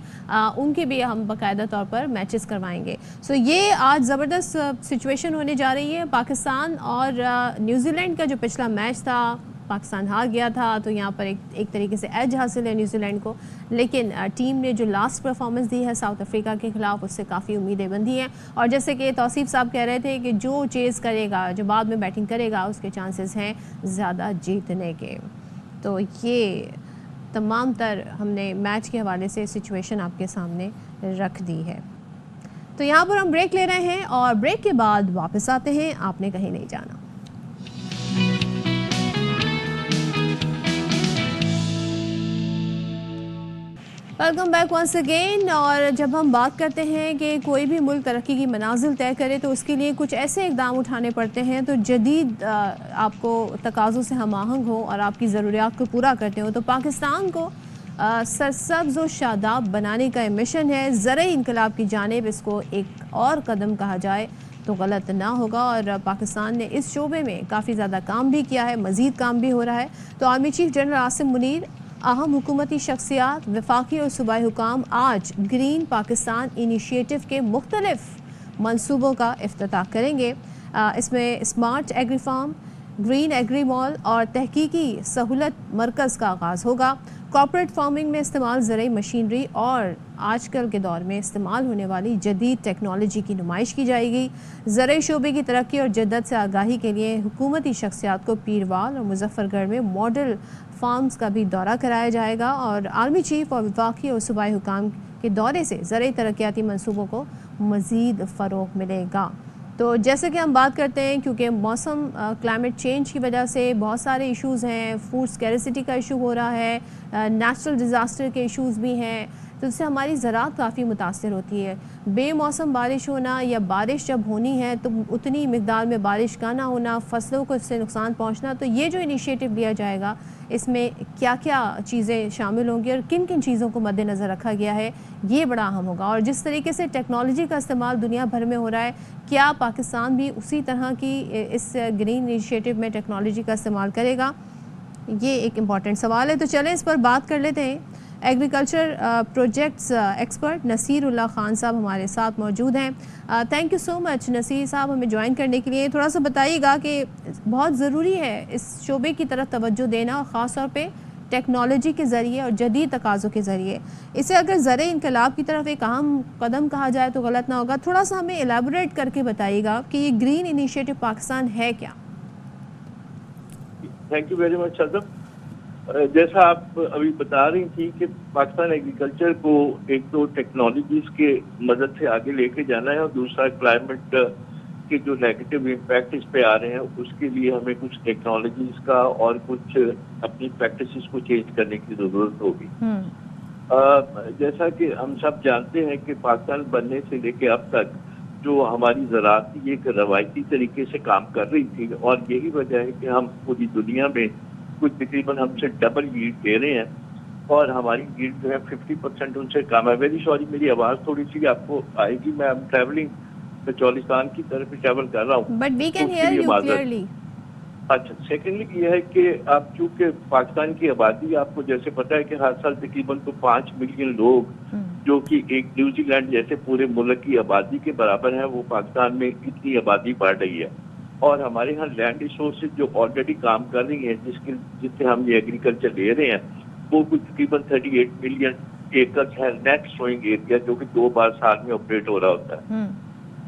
उनके भी हम बाकायदा तौर पर मैचेस करवाएंगे। सो ये आज ज़बरदस्त सिचुएशन होने जा रही है। पाकिस्तान और न्यूजीलैंड का जो पिछला मैच था, पाकिस्तान हार गया था, तो यहाँ पर एक तरीके से एज हासिल है न्यूजीलैंड को। लेकिन टीम ने जो लास्ट परफॉर्मेंस दी है साउथ अफ्रीका के खिलाफ, उससे काफ़ी उम्मीदें बंधी हैं। और जैसे कि तौसीफ साहब कह रहे थे कि जो चेज़ करेगा, जो बाद में बैटिंग करेगा, उसके चांसेस हैं ज़्यादा जीतने के। तो ये तमाम तर हमने मैच के हवाले से सिचुएशन आपके सामने रख दी है। तो यहाँ पर हम ब्रेक ले रहे हैं और ब्रेक के बाद वापस आते हैं। आपने कहीं नहीं जाना। Welcome back once again. और जब हम बात करते हैं कि कोई भी मुल्क तरक्की की मनाजिल तय करे तो उसके लिए कुछ ऐसे इकदाम उठाने पड़ते हैं तो जदीद आपको तकाज़ों से हम आहंग हो और आपकी ज़रूरियात को पूरा करते हो। तो पाकिस्तान को सरसब्ज़ और शादाब बनाने का मिशन है। ज़रई इनकलाब की जानिब इसको एक और कदम कहा जाए तो गलत ना होगा। और पाकिस्तान ने इस शोबे में काफ़ी ज़्यादा काम भी किया है, मज़ीद काम भी हो रहा है। तो army chief general Asim Munir, अहम हुकूमती शख्सियात, वफाकी और सूबाई हुकाम आज ग्रीन पाकिस्तान इनिशिएटिव के मुख्तलिफ मनसूबों का इफ्तिताह करेंगे। इसमें smart agri farm, green agri mall और तहकीकी सहूलत मरकज़ का आगाज़ होगा। कॉर्पोरेट फार्मिंग में इस्तेमाल ज़रई मशीनरी और आजकल के दौर में इस्तेमाल होने वाली जदीद टेक्नोलॉजी की नुमाइश की जाएगी। ज़रई शोबे की तरक्की और जद्दत से आगाही के लिए हुकूमती शख्सियात को पीरवाल और मुजफ्फरगढ़ में मॉडल फार्म्स का भी दौरा कराया जाएगा। और आर्मी चीफ और वफाकी और सूबाई हुकाम के दौरे से ज़रई तरक्याती मनसूबों को मज़ीद फ़रोग़ मिलेगा। तो जैसे कि हम बात करते हैं, क्योंकि मौसम क्लाइमेट चेंज की वजह से बहुत सारे इश्यूज़ हैं, फूड स्कैरिसिटी का इशू हो रहा है, नेचुरल डिज़ास्टर के इश्यूज़ भी हैं, तो इससे हमारी ज़राअत काफ़ी मुतासर होती है। बेमौसम बारिश होना या बारिश जब होनी है तो उतनी मिकदार में बारिश का ना होना, फसलों को इससे नुकसान पहुंचना। तो ये जो इनिशिएटिव लिया जाएगा, इसमें क्या क्या चीज़ें शामिल होंगी और किन किन चीज़ों को मद्देनज़र रखा गया है, ये बड़ा अहम होगा। और जिस तरीके से टेक्नोलॉजी का इस्तेमाल दुनिया भर में हो रहा है, क्या पाकिस्तान भी उसी तरह की इस ग्रीन इनिशिएटिव में टेक्नोलॉजी का इस्तेमाल करेगा, ये एक इम्पॉर्टेंट सवाल है। तो चलें इस पर बात कर लेते हैं। Agriculture projects expert Naseer Ullah Khan साहब हमारे साथ मौजूद हैं। Thank you so much Naseer साहब हमें ज्वाइन करने के लिए। थोड़ा सा बताइएगा कि बहुत ज़रूरी है इस शोबे की तरफ तवज्जो देना, और ख़ास तौर पे टेक्नोलॉजी के ज़रिए और जदीद तकाज़ों के ज़रिए। इसे अगर ज़र इनकलाब की तरफ एक अहम कदम कहा जाए तो गलत ना होगा। थोड़ा सा हमें एलेबोरेट करके बताइएगा कि ये ग्रीन इनिशिएटिव पाकिस्तान है क्या। Thank you very much Saddam. जैसा आप अभी बता रही थी कि पाकिस्तान एग्रीकल्चर को एक तो टेक्नोलॉजीज के मदद से आगे लेके जाना है और दूसरा क्लाइमेट के जो नेगेटिव इम्पैक्ट इस पे आ रहे हैं उसके लिए हमें कुछ टेक्नोलॉजीज का और कुछ अपनी प्रैक्टिसेस को चेंज करने की जरूरत होगी। जैसा कि हम सब जानते हैं कि पाकिस्तान बनने से लेके अब तक जो हमारी ज़राअत थी एक रवायती तरीके से काम कर रही थी, और यही वजह है कि हम पूरी दुनिया में कुछ तकरीबन हमसे डबल यील्ड दे रहे हैं और हमारी यील्ड जो है 50% उनसे कम है। वेरी सॉरी, मेरी आवाज़ थोड़ी सी आपको आएगी, मैं ट्रैवलिंग बचौलिस्तान की तरफ ट्रैवल कर रहा हूँ, but we can hear you clearly. अच्छा, सेकेंडली ये है कि आप चूंकि पाकिस्तान की आबादी आपको जैसे पता है कि हर साल तकरीबन तो 5 मिलियन लोग जो कि एक न्यूजीलैंड जैसे पूरे मुल्क की आबादी के बराबर है, वो पाकिस्तान में इतनी आबादी बढ़ रही है। और हमारे यहाँ लैंड रिसोर्सेज जो ऑलरेडी काम कर रही हैं जिससे हम ये एग्रीकल्चर ले रहे हैं, वो कुछ तकरीबन 38 मिलियन एकड़ है नेट सोइंग एरिया, जो कि 2 बार साल में ऑपरेट हो रहा होता है।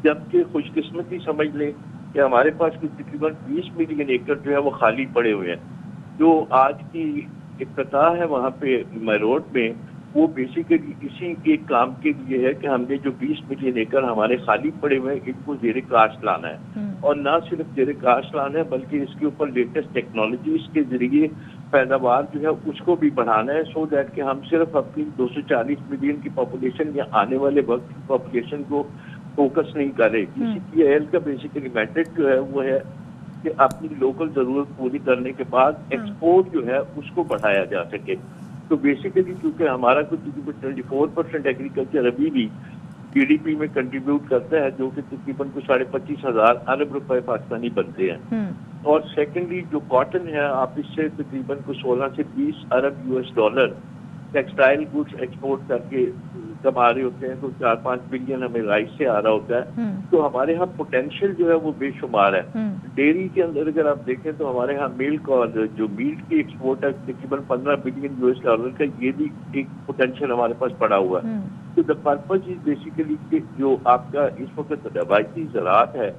जबकि खुशकिस्मती समझ लें कि हमारे पास कुछ तकरीबन 20 मिलियन एकड़ जो है वो खाली पड़े हुए हैं। जो आज की इफ्तिताह है वहाँ पे मैरोड में, वो बेसिकली इसी के काम के लिए है कि हमने जो 20 मिलियन एकड़ हमारे खाली पड़े हुए हैं इनको ज़ेरे काश्त लाना है, और ना सिर्फ ज़ेरे काश्त लाना है बल्कि इसके ऊपर लेटेस्ट टेक्नोलॉजीज के जरिए पैदावार जो है उसको भी बढ़ाना है, सो दैट कि हम सिर्फ अपनी 240 मिलियन की पॉपुलेशन या आने वाले वक्त की पॉपुलेशन को फोकस नहीं कर रहे। GCPIL का बेसिकली मैंडेट जो है वो है कि अपनी लोकल जरूरत पूरी करने के बाद एक्सपोर्ट जो है उसको बढ़ाया जा सके। तो बेसिकली क्योंकि हमारा कुछ 24% एग्रीकल्चर अभी भी GDP में कंट्रीब्यूट करता है, जो कि तकरीबन कुछ 25,500 अरब रुपए पाकिस्तानी बनते हैं। और सेकेंडली जो कॉटन है, आप इससे तकरीबन कुछ 16 से 20 अरब US $, टेक्सटाइल गुड्स एक्सपोर्ट करके कमा रहे होते हैं, तो 4-5 बिलियन हमें राइस से आ रहा होता है। तो हमारे यहाँ पोटेंशियल जो है वो बेशुमार है। डेयरी के अंदर अगर आप देखें तो हमारे यहाँ मिल्क और जो मीट की एक्सपोर्ट है तकरीबन 15 बिलियन US$ का, ये भी एक पोटेंशियल हमारे पास पड़ा हुआ है। तो द पर्पज इज बेसिकली कि जो आपका इस वक्त रवायती ज़राअत है,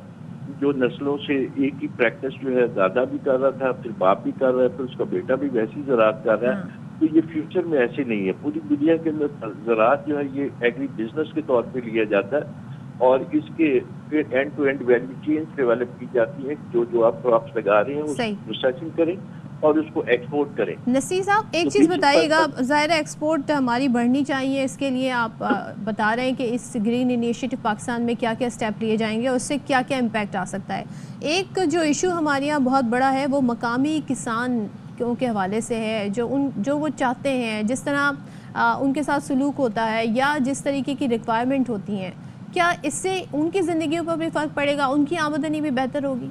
जो नस्लों से एक ही प्रैक्टिस जो है दादा भी कर रहा था, फिर बाप भी कर रहा है, फिर उसका बेटा भी वैसी ज़राअत कर रहा है, तो ये फ्यूचर में ऐसे नहीं है। पूरी दुनिया के अंदर ज़राअत जो है ये एग्री बिजनेस के तौर पे लिया जाता है, और इसके फिर end to end value chains develop की जाती है। जो आप क्रॉप्स लगा रहे हैं उसकी प्रोसेसिंग करें और उसको एक्सपोर्ट करें। नसीर साहब एक चीज़ बताइएगा, ज़ाहिर एक्सपोर्ट हमारी बढ़नी चाहिए, इसके लिए आप बता रहे हैं कि इस ग्रीन इनिशिएटिव पाकिस्तान में क्या क्या स्टेप लिए जाएंगे और उससे क्या क्या इम्पैक्ट आ सकता है। एक जो इशू हमारे यहाँ बहुत बड़ा है वो मकामी किसान के हवाले से है, जो वो चाहते हैं, जिस तरह उनके साथ सलूक होता है या जिस तरीके की रिक्वायरमेंट होती हैं, क्या इससे उनकी ज़िंदगी पर भी फ़र्क पड़ेगा, उनकी आमदनी भी बेहतर होगी?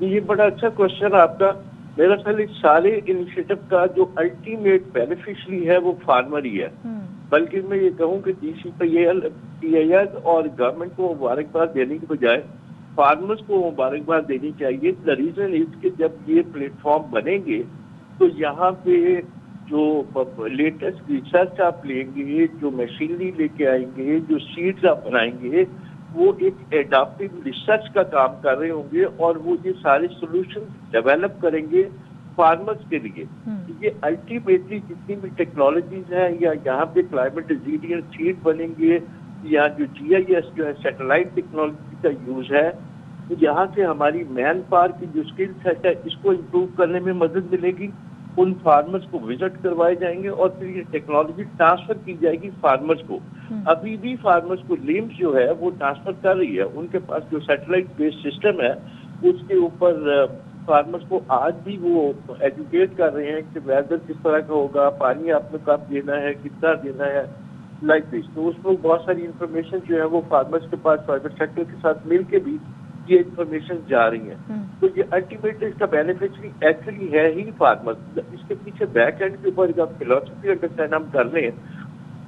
ये बड़ा अच्छा क्वेश्चन आपका। मेरा ख्याल इस सारे इनिशिएटिव का जो अल्टीमेट बेनिफिशियरी है वो फार्मर ही है। बल्कि मैं ये कहूँ कि GCPIL और गवर्नमेंट को मुबारकबाद देने के बजाय फार्मर्स को मुबारकबाद देनी चाहिए। द रीजन इज कि जब ये प्लेटफॉर्म बनेंगे तो यहाँ पे जो लेटेस्ट रिसर्च आप लेंगे, जो मशीनरी लेके आएंगे, जो सीड्स आप बनाएंगे, वो एक एडाप्टिव रिसर्च का काम कर रहे होंगे और वो ये सारे सॉल्यूशन डेवलप करेंगे फार्मर्स के लिए। ये अल्टीमेटली जितनी भी टेक्नोलॉजीज हैं या यहाँ पे क्लाइमेट रेजिलिएंट सीड बनेंगे या जो GIS जो है सैटेलाइट टेक्नोलॉजी का यूज है, तो यहाँ से हमारी मैन पावर की जो स्किल सेट है इसको इम्प्रूव करने में मदद मिलेगी। उन फार्मर्स को विजिट करवाए जाएंगे और फिर ये टेक्नोलॉजी ट्रांसफर की जाएगी फार्मर्स को। अभी भी फार्मर्स को लिम्स जो है वो ट्रांसफर कर रही है, उनके पास जो सैटेलाइट बेस्ड सिस्टम है उसके ऊपर फार्मर्स को आज भी वो एजुकेट कर रहे हैं कि वेदर किस तरह का होगा, पानी आपने कब देना है, कितना देना है, लाइक दिस। तो उसमें बहुत सारी इंफॉर्मेशन जो है वो फार्मर्स के पास प्राइवेट सेक्टर के साथ मिल के भी ये इंफॉर्मेशन जा रही है। तो ये अल्टीमेटली इसका बेनिफिट एक्चुअली है ही फार्मर्स। इसके पीछे बैक एंड के ऊपर जब फिलोसफी अंडरस्टैंड हम कर लें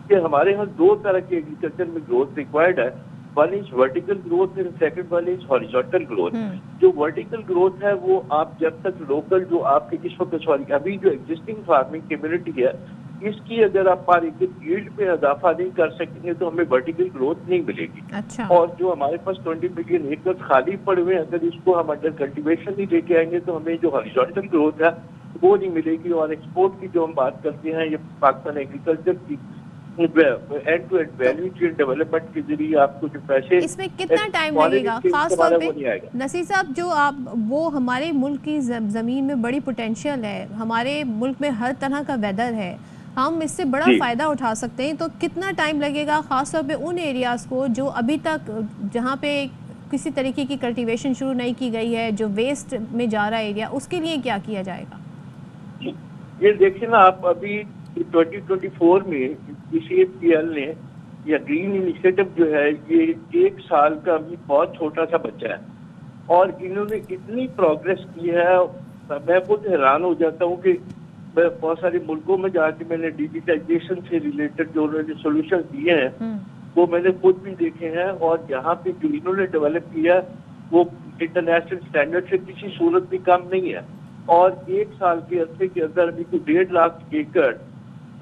कि हमारे यहाँ दो तरह की एग्रीकल्चर में ग्रोथ रिक्वायर्ड है। One is vertical growth and second one is horizontal growth. जो वर्टिकल ग्रोथ है वो आप जब तक लोकल जो आपके इस वक्त सॉरी अभी जो एग्जिस्टिंग फार्मिंग कम्युनिटी है इसकी अगर आप पर एकड़ यील्ड पे इजाफा नहीं कर सकेंगे तो हमें वर्टिकल ग्रोथ नहीं मिलेगी। अच्छा। और जो हमारे पास 20 मिलियन एकड़ खाली पड़े हुए हैं अगर इसको हम अंडर कल्टीवेशन नहीं लेके आएंगे तो हमें जो हॉरिजॉन्टल ग्रोथ है वो नहीं मिलेगी। और एक्सपोर्ट की जो हम बात करते हैं ये पाकिस्तान एग्रीकल्चर की end to end value chain development के जरिए आपको जो पैसे इसमें कितना टाइम लगेगा खास तौर पे नसीर साहब, जो आप वो हमारे मुल्क की ज़मीन में बड़ी पोटेंशियल है, हमारे मुल्क में हर तरह का वेदर है, हम इससे बड़ा फ़ायदा उठा सकते हैं, तो कितना टाइम लगेगा खास तौर पे उन एरियाज़ को जो अभी तक जहाँ पे किसी तरीके की कल्टीवेशन शुरू नहीं की गई है, जो वेस्ट में जा रहा है एरिया, उसके लिए क्या किया जाएगा? ये देखिए ना आप अभी 2024 में GCFPL ने या ग्रीन इनिशिएटिव जो है ये 1 साल का अभी बहुत छोटा सा बच्चा है और इन्होंने इतनी प्रोग्रेस की है। मैं खुद हैरान हो जाता हूँ कि मैं बहुत सारे मुल्कों में जाके मैंने डिजिटाइजेशन से रिलेटेड जो उन्होंने सोल्यूशन दिए हैं वो मैंने खुद भी देखे हैं और यहाँ पे जो इन्होंने डेवलप किया वो इंटरनेशनल स्टैंडर्ड से किसी सूरत भी कम नहीं है। और 1 साल के अरसे के अंदर अभी कोई 1.5 लाख एकड़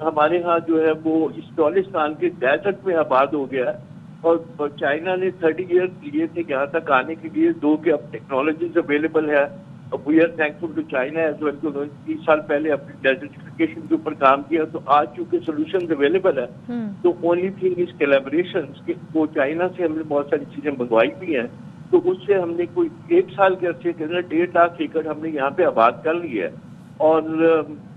हमारे यहाँ जो है वो इस टॉलिस्तान के डेजर्ट में आबाद हो गया है। और चाइना ने 30 ईयर्स लिए थे यहाँ तक आने के लिए, दो के अब टेक्नोलॉजीज अवेलेबल है। We are thankful to China as well. उन्होंने 30 साल पहले अपनी डेजर्टिफिकेशन के ऊपर काम किया तो आज चूंकि सोल्यूशन अवेलेबल है तो ओनली थिंग इज कोलैबोरेशन। वो चाइना से हमने बहुत सारी चीजें मंगवाई भी हैं तो उससे हमने कोई 1 साल के अरसे के अंदर 1.5 लाख एकड़ हमने यहाँ पे आबाद कर ली है। और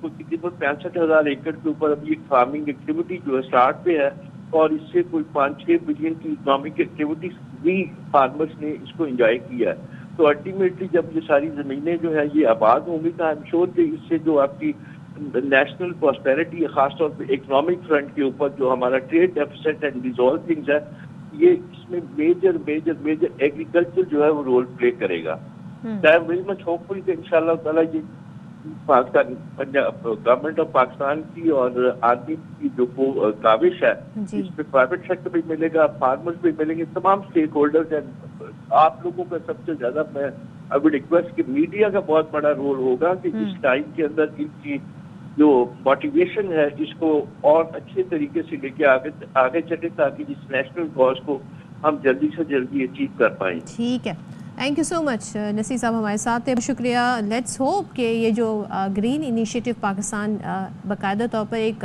कुछ तकरीबन 65,000 एकड़ के ऊपर अभी एक फार्मिंग एक्टिविटी जो है स्टार्ट पे है और इससे कोई 5-6 बिलियन की इकोनॉमिक एक्टिविटीज भी फार्मर्स ने इसको एंजॉय किया है। तो अल्टीमेटली जब ये सारी जमीनें जो है ये आबाद होंगी तो आई एम श्योर कि इससे जो आपकी नेशनल प्रॉस्पेरिटी है खासतौर पर इकोनॉमिक फ्रंट के ऊपर जो हमारा trade deficit and resolve things है ये इसमें मेजर मेजर मेजर एग्रीकल्चर जो है वो रोल प्ले करेगा। I am very much hopeful कि इंशाल्लाह ताला ये पाकिस्तान गवर्नमेंट ऑफ पाकिस्तान की और आर्मी की जो काविश है इसमें प्राइवेट सेक्टर भी मिलेगा, फार्मर्स भी मिलेंगे, तमाम स्टेक होल्डर्स एंड आप लोगों का सबसे ज्यादा मैं आई वुड रिक्वेस्ट कि मीडिया का बहुत बड़ा रोल होगा कि इस टाइम के अंदर इनकी जो मोटिवेशन है इसको और अच्छे तरीके से लेके आगे चले ताकि इस नेशनल कॉज को हम जल्दी से जल्दी अचीव कर पाएं। ठीक है, thank you so much Naseer साहब हमारे साथ है, शुक्रिया। लेट्स होप कि ये जो ग्रीन इनिशिएटिव पाकिस्तान बाकायदा तौर पर एक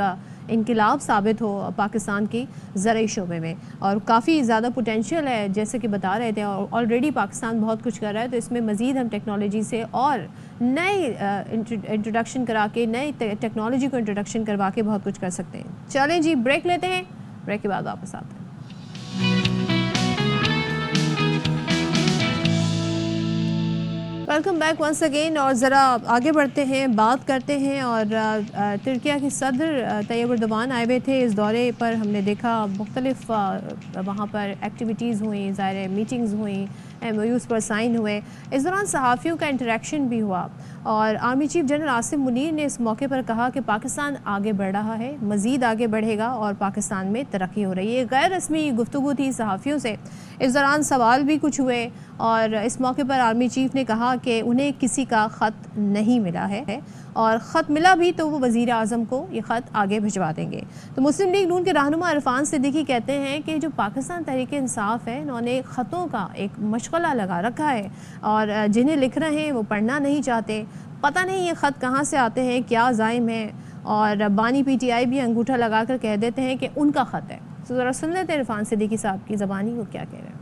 इनकलाब साबित हो पाकिस्तान की ज़राई शोबे में और काफ़ी ज़्यादा पोटेंशियल है जैसे कि बता रहे थे और ऑलरेडी पाकिस्तान बहुत कुछ कर रहा है। तो इसमें मज़ीद हम टेक्नोलॉजी से और नए इंट्रोडक्शन करा के नई टेक्नोलॉजी को इंट्रोडक्शन करवा के बहुत कुछ कर सकते हैं। चलें जी, ब्रेक लेते हैं, ब्रेक के बाद वापस आते हैं। वेलकम बैक वंस अगेन और ज़रा आगे बढ़ते हैं, बात करते हैं। और तुर्किया के सदर तैयब एर्दोगान आए हुए थे इस दौरे पर। हमने देखा मुख्तलिफ वहाँ पर एक्टिविटीज़ हुई, ज़ाहिर मीटिंग्स हुई, MOUs पर साइन हुए। इस दौरान सहाफ़ियों का इंटरेक्शन भी हुआ और army chief general Asim Munir ने इस मौके पर कहा कि पाकिस्तान आगे बढ़ रहा है, मज़ीद आगे बढ़ेगा और पाकिस्तान में तरक्की हो रही है। गैर रस्मी गुफ्तगू थी सहाफ़ियों से, इस दौरान सवाल भी कुछ हुए और इस मौके पर आर्मी चीफ ने कहा कि उन्हें किसी का ख़त नहीं मिला है और ख़त मिला भी तो वो वज़ीर आज़म को ये ख़त आगे भिजवा देंगे। तो मुस्लिम लीग नून के रहनुमा इरफान सिद्दीकी कहते हैं कि जो पाकिस्तान तहरीक इंसाफ है इन्होंने ख़तों का एक मशगला लगा रखा है और जिन्हें लिख रहे हैं वो पढ़ना नहीं चाहते। पता नहीं ये ख़त कहाँ से आते हैं, क्या ज़ाइम है। और बानी PTI भी अंगूठा लगा कर कह देते हैं कि उनका ख़त है। तो ज़रा सुन लेते हैं इरफान सिद्दीकी साहब की ज़बानी को क्या कह रहे हैं।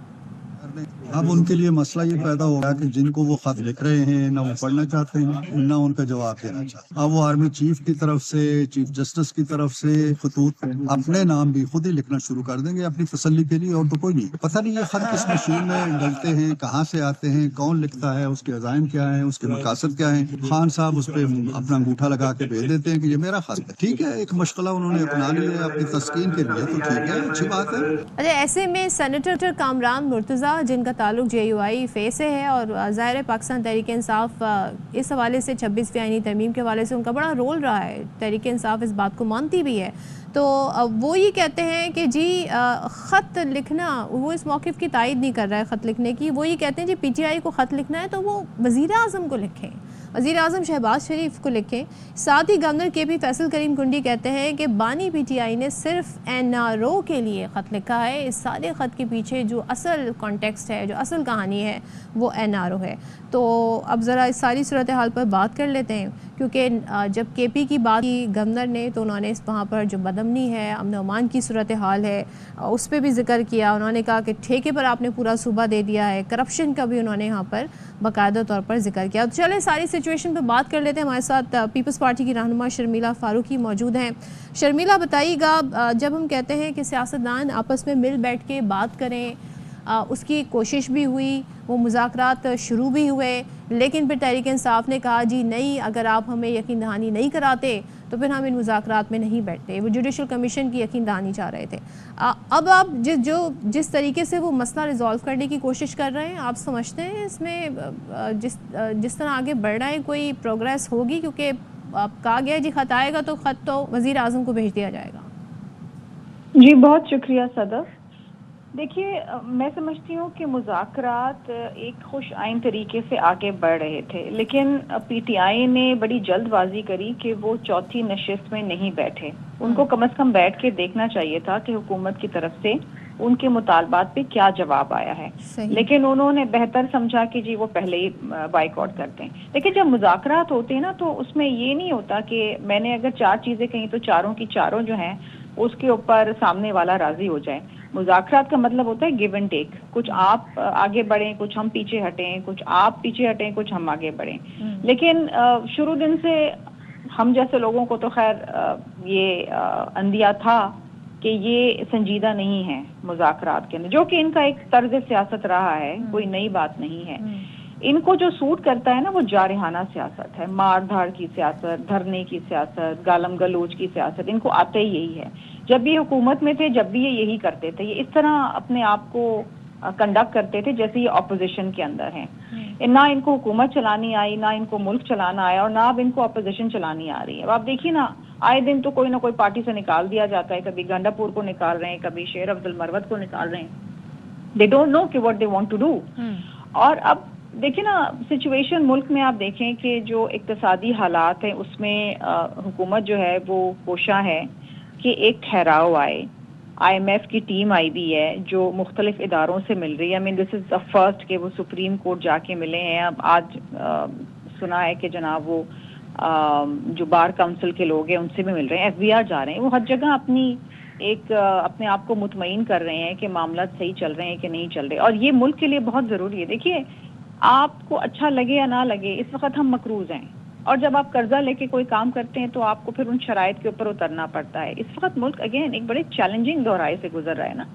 अब उनके लिए मसला ये पैदा हो गया कि जिनको वो खत लिख रहे हैं ना वो पढ़ना चाहते हैं ना उनका जवाब देना चाहते हैं। अब वो आर्मी चीफ की तरफ से, चीफ जस्टिस की तरफ से खतूत अपने नाम भी खुद ही लिखना शुरू कर देंगे अपनी तसल्ली के लिए, और तो कोई नहीं। पता नहीं ये खत किस मशीन में डलते हैं, कहाँ से आते हैं, कौन लिखता है, उसके अज़ाइम क्या है, उसके मकासद क्या है। खान साहब उस पर अपना अंगूठा लगा के भेज देते हैं कि ये मेरा खत है। ठीक है, एक मशगला उन्होंने अपना लिया है अपनी तस्कीन के लिए, तो ठीक है, अच्छी बात है। अच्छा, ऐसे में सेनेटर कामरान मुर्तज़ा जिनका ताल्लुक JUI फे से है और ज़ाहिर पाकिस्तान तहरीक इंसाफ इस हवाले से 26वीं आईनी तरमीम के हवाले से उनका बड़ा रोल रहा है, तहरीक इंसाफ इस बात को मानती भी है, तो वो ये कहते हैं कि जी ख़त लिखना, वो इस मौक़िफ़ की तायद नहीं कर रहा है ख़त लिखने की। वो ये कहते हैं जी PTI को ख़त लिखना है तो वो वज़ीर आज़म को लिखें, वज़ीर आज़म शहबाज शरीफ को लिखें। साथ ही गवर्नर KP फैसल करीम कुंडी कहते हैं कि बानी PTI ने सिर्फ NRO के लिए ख़त लिखा है, इस सारे ख़त के पीछे जो असल कॉन्टेक्स्ट है, जो असल कहानी है, वो NRO है। तो अब ज़रा इस सारी सूरत हाल पर बात कर लेते हैं, क्योंकि जब KP की बात की गवर्नर ने तो उन्होंने इस वहाँ पर जो बदअमनी है, अमन अमान की सूरत हाल है, उस पर भी जिक्र किया। उन्होंने कहा कि ठेके पर आपने पूरा सूबा दे दिया है, करप्शन का भी उन्होंने यहाँ पर बाकायदा तौर पर जिक्र किया। तो चलें सारी सिचुएशन पर बात कर लेते हैं। हमारे साथ पीपल्स पार्टी की रहनुमा शर्मिला फारूकी मौजूद हैं। शर्मिला, बताइएगा, जब हम कहते हैं कि सियासतदान आपस में मिल बैठ के बात करें, उसकी कोशिश भी हुई, वो मुज़ाकरात शुरू भी हुए, लेकिन फिर तहरीक इंसाफ ने कहा जी नहीं, अगर आप हमें यकीन दहानी नहीं कराते तो फिर हम इन मुज़ाकरात में नहीं बैठते। वो जुडिशल कमीशन की यकीन दहानी चाह रहे थे। अब आप जिस तरीके से वो मसला रिजॉल्व करने की कोशिश कर रहे हैं, आप समझते हैं इसमें जिस तरह आगे बढ़ रहा है कोई प्रोग्रेस होगी? क्योंकि अब कहा गया जी ख़त आएगा तो ख़त तो वज़ीर आज़म को भेज दिया जाएगा। जी बहुत शुक्रिया सदफ। देखिए, मैं समझती हूँ कि मुज़ाकरात एक खुश आइन तरीके से आगे बढ़ रहे थे, लेकिन PTI ने बड़ी जल्दबाजी करी कि वो चौथी नशिस्त में नहीं बैठे। उनको कम से कम बैठ के देखना चाहिए था कि हुकूमत की तरफ से उनके मुतालबात पे क्या जवाब आया है, लेकिन उन्होंने बेहतर समझा कि जी वो पहले ही बाइकआउट करते हैं। लेकिन जब मुज़ाकरात होते हैं ना, तो उसमें ये नहीं होता कि मैंने अगर 4 चीज़ें कहीं तो चारों की चारों जो हैं उसके ऊपर सामने वाला राजी हो जाए। मुज़ाकरात का मतलब होता है गिव एंड टेक, कुछ आप आगे बढ़ें, कुछ हम पीछे हटें, कुछ आप पीछे हटें, कुछ हम आगे बढ़ें। लेकिन शुरू दिन से हम जैसे लोगों को तो खैर ये अंदिया था कि ये संजीदा नहीं है मुज़ाकरात के अंदर, जो कि इनका एक तर्ज सियासत रहा है, कोई नई बात नहीं है। इनको जो सूट करता है ना वो जारहाना सियासत है, मार धाड़ की सियासत, धरने की सियासत, गालम गलोच की सियासत, इनको आते ही यही है। जब ये हुकूमत में थे, जब भी ये यही करते थे, ये इस तरह अपने आप को कंडक्ट करते थे जैसे ये ऑपोजिशन के अंदर हैं। ना इनको हुकूमत चलानी आई, ना इनको मुल्क चलाना आया, और ना अब इनको ऑपोजिशन चलानी आ रही है। अब आप देखिए ना, आए दिन तो कोई ना कोई पार्टी से निकाल दिया जाता है, कभी गंडापुर को निकाल रहे हैं, कभी शेर अब्दुल मरवत को निकाल रहे हैं। दे डोंट नो कि what they want to do. और अब देखिए ना, सिचुएशन मुल्क में आप देखें कि जो इक्तिसादी हालात हैं उसमें हुकूमत जो है वो कोशा है कि एक ठहराव आए। IMF की टीम आई भी है जो मुख्तलिफ इदारों से मिल रही है। I mean this is the first कि वो सुप्रीम कोर्ट जाके मिले हैं। अब आज सुना है कि जनाब वो जो बार काउंसिल के लोग हैं उनसे भी मिल रहे हैं, FBR जा रहे हैं। वो हर जगह अपने आप को मुतमईन कर रहे हैं कि मामला सही चल रहे हैं कि नहीं चल रहे, और ये मुल्क के लिए बहुत ज़रूरी है। देखिए, आपको अच्छा लगे या ना लगे, इस वक्त हम मकरूज हैं, और जब आप कर्जा लेके कोई काम करते हैं तो आपको फिर उन शराइत के ऊपर उतरना पड़ता है। इस वक्त मुल्क अगेन एक बड़े चैलेंजिंग दौराए से गुजर रहा है ना।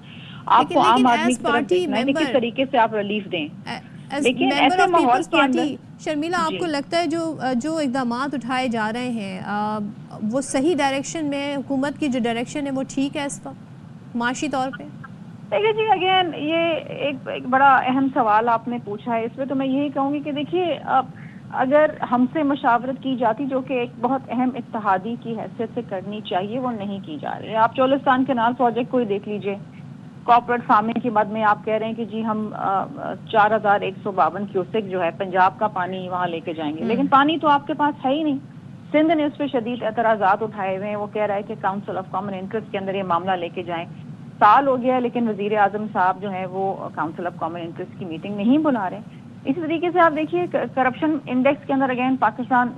आपको आम आदमी की तरफ देखना है कि किस तरीके से आप रिलीफ दें। लेकिन ऐसे माहौल के अंदर शर्मिला, आपको लगता है जो इक़दामात उठाए जा रहे हैं वो सही डायरेक्शन में, हुकूमत की जो डायरेक्शन है वो ठीक है इस वक्त माशी तौर पे? देखिए जी, अगेन ये एक बड़ा अहम सवाल आपने पूछा है। इसमें तो मैं यही कहूँगी कि देखिए, अब अगर हमसे मशावरत की जाती, जो कि एक बहुत अहम इत्तेहादी की हैसियत से करनी चाहिए, वो नहीं की जा रही है। आप चोलिस्तान कैनाल प्रोजेक्ट को ही देख लीजिए। कॉर्पोरेट फार्मिंग के बाद में आप कह रहे हैं कि जी हम 4152 क्यूसेक जो है पंजाब का पानी वहाँ लेके जाएंगे, लेकिन पानी तो आपके पास है ही नहीं। सिंध ने उस पर शदीद एतराज़ात उठाए हुए हैं। वो कह रहा है कि काउंसिल ऑफ कॉमन इंटरेस्ट के अंदर ये मामला लेके जाएं। साल हो गया, लेकिन वजीर आजम साहब जो है वो काउंसिल ऑफ कॉमन इंटरेस्ट की मीटिंग नहीं बुला रहे। इसी तरीके से आप देखिए, करप्शन इंडेक्स के अंदर अगेन पाकिस्तान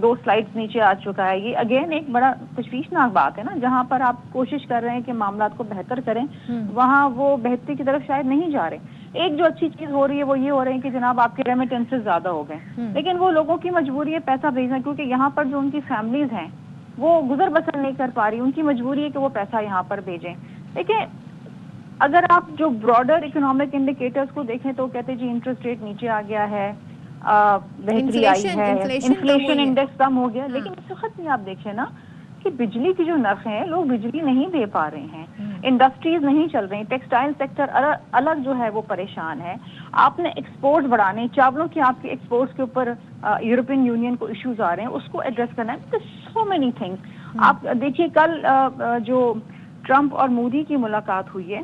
2 स्लाइड्स नीचे आ चुका है। ये अगेन एक बड़ा तशवीशनाक बात है ना, जहां पर आप कोशिश कर रहे हैं कि मामलात को बेहतर करें, वहां वो बेहतरी की तरफ शायद नहीं जा रहे। एक जो अच्छी चीज हो रही है वो ये हो रही है कि जनाब आपके रेमिटेंसेस ज्यादा हो गए, लेकिन वो लोगों की मजबूरी है पैसा भेजना, क्योंकि यहाँ पर जो उनकी फैमिलीज हैं वो गुजर बसर नहीं कर पा रही, उनकी मजबूरी है कि वो पैसा यहाँ पर भेजें। देखिए अगर आप जो ब्रॉडर इकोनॉमिक इंडिकेटर्स को देखें तो कहते हैं जी इंटरेस्ट रेट नीचे आ गया है, बेहतरी आई है, इन्फ्लेशन इंडेक्स कम हो गया, लेकिन इस वक्त भी आप देखें ना कि बिजली की जो नर्ख है, लोग बिजली नहीं दे पा रहे हैं, इंडस्ट्रीज नहीं चल रही, टेक्सटाइल सेक्टर अलग जो है वो परेशान है। आपने एक्सपोर्ट्स बढ़ाने, चावलों के आपके एक्सपोर्ट्स के ऊपर यूरोपियन यूनियन को इश्यूज आ रहे हैं, उसको एड्रेस करना है, सो मेनी थिंग्स। आप देखिए कल जो ट्रंप और मोदी की मुलाकात हुई है,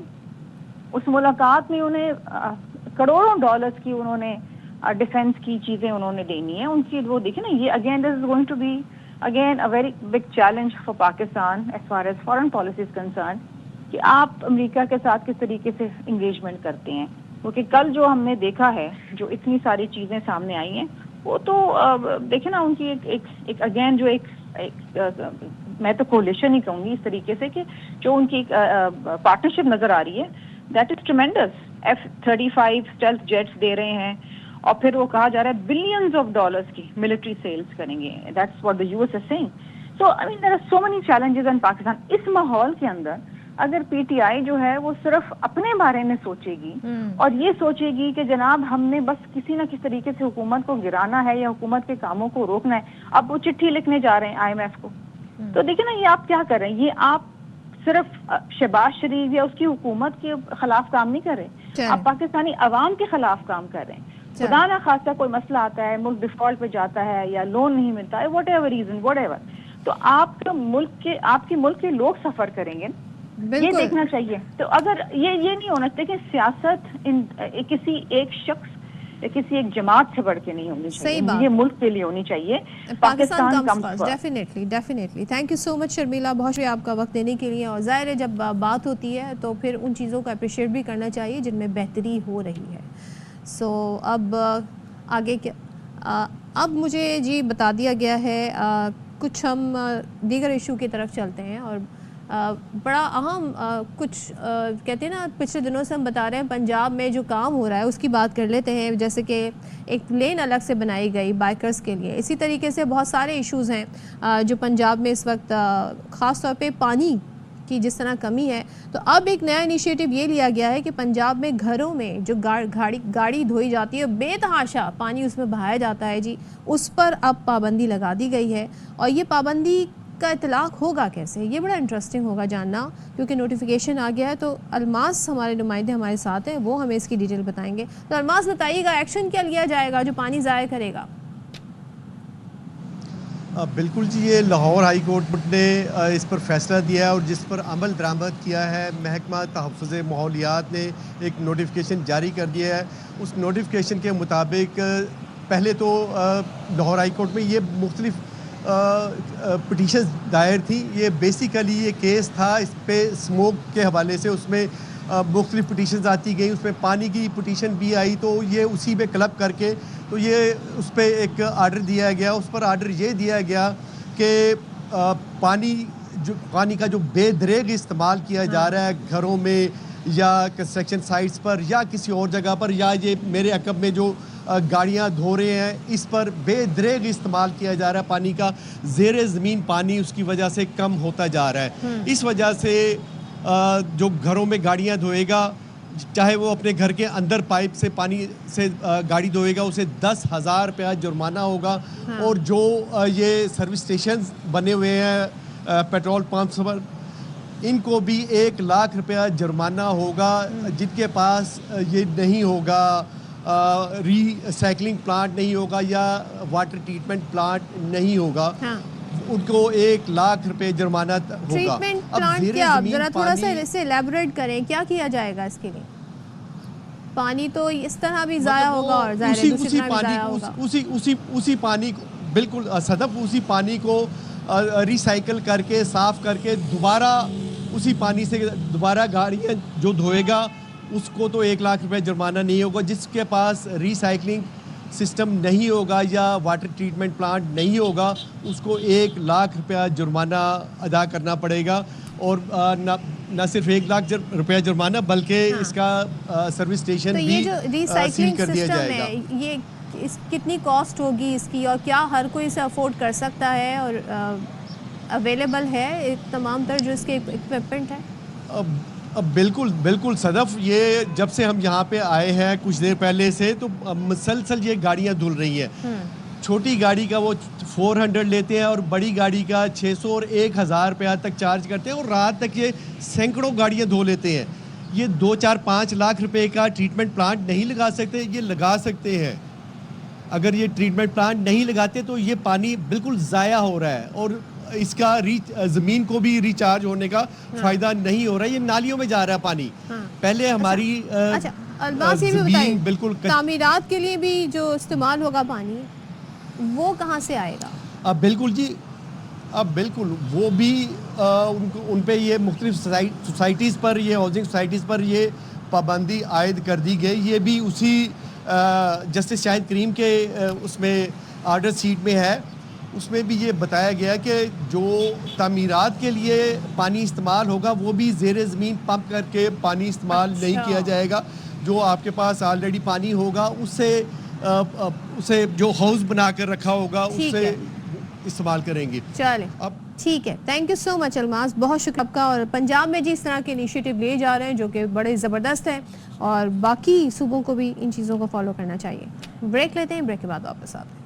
उस मुलाकात में उन्हें करोड़ों डॉलर्स की उन्होंने डिफेंस की चीजें उन्होंने देनी है उनकी, वो देखिए ना, ये again this is going to be again a very big challenge for Pakistan as far as foreign policy is concern, कि आप अमेरिका के साथ किस तरीके से इंगेजमेंट करते हैं, क्योंकि कल जो हमने देखा है, जो इतनी सारी चीजें सामने आई हैं, वो तो देखिए ना उनकी एक अगेन जो एक मैं तो कोलिशन ही कहूंगी इस तरीके से, कि जो उनकी पार्टनरशिप नजर आ रही है, that is tremendous. F-35 stealth jets दे रहे हैं, और फिर वो कहा जा रहा है बिलियंस ऑफ डॉलर्स की मिलिट्री सेल्स करेंगे, that's what the US is saying. So I mean there are so many challenges in Pakistan. इस माहौल के अंदर अगर पीटीआई जो है वो सिर्फ अपने बारे में सोचेगी और ये सोचेगी कि जनाब हमने बस किसी ना किसी तरीके से हुकूमत को गिराना है या हुकूमत के कामों को रोकना है, अब वो चिट्ठी लिखने जा रहे हैं IMF को, तो देखिए ना ये आप क्या कर रहे हैं, ये आप सिर्फ शहबाज शरीफ या उसकी हुकूमत के खिलाफ काम नहीं कर रहे, आप पाकिस्तानी अवाम के खिलाफ काम कर रहे हैं। खुदा ना खासा कोई मसला आता है, मुल्क डिफॉल्ट पे जाता है या लोन नहीं मिलता है, whatever reason whatever, तो आपके मुल्क के लोग सफर करेंगे, ये देखना चाहिए। तो अगर ये नहीं होना चाहिए कि सियासत किसी एक शख्स या किसी एक जमात से बढ़ के नहीं होनी चाहिए, ये मुल्क के लिए होनी चाहिए। Pakistan comes first, definitely. Thank you so much Sharmila, बहुत शुक्रिया आपका वक्त देने के लिए। और जाहिर है जब बात होती है तो फिर उन चीज़ों को अप्रिशिएट भी करना चाहिए जिनमें बेहतरी हो रही है। सो अब आगे क्या, अब मुझे जी बता दिया गया है, कुछ हम दीगर इशू की तरफ चलते हैं। और बड़ा अहम कुछ कहते हैं ना, पिछले दिनों से हम बता रहे हैं पंजाब में जो काम हो रहा है उसकी बात कर लेते हैं। जैसे कि एक लेन अलग से बनाई गई बाइकर्स के लिए, इसी तरीके से बहुत सारे इश्यूज़ हैं जो पंजाब में इस वक्त ख़ास तौर पे पानी की जिस तरह कमी है। तो अब एक नया इनिशिएटिव ये लिया गया है कि पंजाब में घरों में जो गाड़ी धोई जाती है, बेतहाशा पानी उसमें बहाया जाता है जी, उस पर अब पाबंदी लगा दी गई है। और ये पाबंदी का इतलाक होगा कैसे, ये बड़ा इंटरेस्टिंग होगा जानना, क्योंकि नोटिफिकेशन आ गया है। तो अलमास हमारे नुमाइंदे हमारे साथ हैं, वो हमें इसकी डिटेल बताएंगे। तो अलमास बताइएगा, एक्शन क्या लिया जाएगा जो पानी ज़ाया करेगा? बिल्कुल जी, ये लाहौर हाई कोर्ट ने इस पर फैसला दिया है और जिस पर अमल दरामद किया है। महकमा तहफ़्फ़ुज़ माहौलियात ने एक नोटिफिकेशन जारी कर दिया है। उस नोटिफिकेशन के मुताबिक पहले तो लाहौर हाई कोर्ट में ये मुख्तलिफ पिटीशन दायर थी। ये बेसिकली ये केस था, इस पे स्मोक के हवाले से उसमें मुख्तलिफ पिटीशन आती गई, उसमें पानी की पिटीशन भी आई, तो ये उसी पे क्लब करके तो ये उस पर एक आर्डर दिया गया। उस पर आर्डर ये दिया गया कि पानी का जो बेदरेग इस्तेमाल किया जा रहा है घरों में या कंस्ट्रक्शन साइट्स पर या किसी और जगह पर, या ये मेरे अकब में जो गाड़ियां धो रहे हैं, इस पर बेदरेग इस्तेमाल किया जा रहा है पानी का, ज़ेरे ज़मीन पानी उसकी वजह से कम होता जा रहा है। इस वजह से जो घरों में गाड़ियां धोएगा, चाहे वो अपने घर के अंदर पाइप से पानी से गाड़ी धोएगा, उसे 10,000 रुपया जुर्माना होगा। और जो ये सर्विस स्टेशन बने हुए हैं पेट्रोल पंप्स पर, इनको भी 1 लाख रुपया जुर्माना होगा। जिनके पास ये नहीं होगा, रिसाइकलिंग प्लांट नहीं होगा या वाटर ट्रीटमेंट प्लांट नहीं होगा, उनको 1 लाख रुपए जुर्माना होगा। ट्रीटमेंट प्लांट क्या, आप जरा थोड़ा सा इसे एलैबोरेट करें, क्या किया जाएगा इसके लिए? पानी तो इस तरह भी जाया होगा और उसी पानी को बिल्कुल सदफ, उसी पानी को रिसाइकल करके साफ करके दोबारा उसी पानी से दोबारा गाड़ियाँ जो धोएगा उसको तो 1 लाख रुपए जुर्माना नहीं होगा। जिसके पास रिसाइकलिंग सिस्टम नहीं होगा या वाटर ट्रीटमेंट प्लांट नहीं होगा, उसको 1 लाख रुपया जुर्माना अदा करना पड़ेगा। और न सिर्फ 1 लाख रुपया जुर्माना बल्कि इसका सर्विस स्टेशन तो भी ये जो सील रिसाइकलिंग कर दिया सिस्टम जाएगा। है, ये कितनी कॉस्ट होगी इसकी, और क्या हर कोई इसे अफोर्ड कर सकता है, और अवेलेबल है एक तमाम तर जो इसके इक्विपमेंट है? अब बिल्कुल सदफ, ये जब से हम यहाँ पे आए हैं कुछ देर पहले से, तो मुसलसल ये गाड़ियाँ धुल रही हैं। छोटी गाड़ी का वो 400 लेते हैं और बड़ी गाड़ी का 600 और 1000 रुपया तक चार्ज करते हैं, और रात तक ये सैकड़ों गाड़ियाँ धो लेते हैं। ये 2-4-5 लाख रुपए का ट्रीटमेंट प्लांट नहीं लगा सकते, ये लगा सकते हैं। अगर ये ट्रीटमेंट प्लांट नहीं लगाते तो ये पानी बिल्कुल ज़ाया हो रहा है, और इसका ज़मीन को भी रिचार्ज होने का फ़ायदा नहीं हो रहा है। ये नालियों में जा रहा है पानी। पहले हमारी अल्बास, ये भी बताइए, बिल्कुल तामीरात के लिए भी जो इस्तेमाल होगा पानी, वो कहाँ से आएगा? अब बिल्कुल जी, अब बिल्कुल वो भी उन पे ये मुख्तलिफ सोसाइटीज़ पर, ये हाउसिंग सोसाइटीज़ पर ये पाबंदी आयद कर दी गई। ये भी उसी जस्टिस शाहिद करीम के उसमें आर्डर शीट में है। उसमें भी ये बताया गया कि जो तामीरात के लिए पानी इस्तेमाल होगा वो भी ज़ेरे ज़मीन पंप करके पानी इस्तेमाल नहीं किया जाएगा। जो आपके पास ऑलरेडी पानी होगा उसे जो हाउस बना कर रखा होगा उससे इस्तेमाल करेंगे। चले, अब ठीक है, thank you so much Almas, बहुत शुक्रिया आपका। और पंजाब में जिस तरह के इनिशिएटिव लिए जा रहे हैं जो कि बड़े ज़बरदस्त हैं, और बाकी सूबों को भी इन चीज़ों को फॉलो करना चाहिए। ब्रेक लेते हैं, ब्रेक के बाद वापस आते हैं।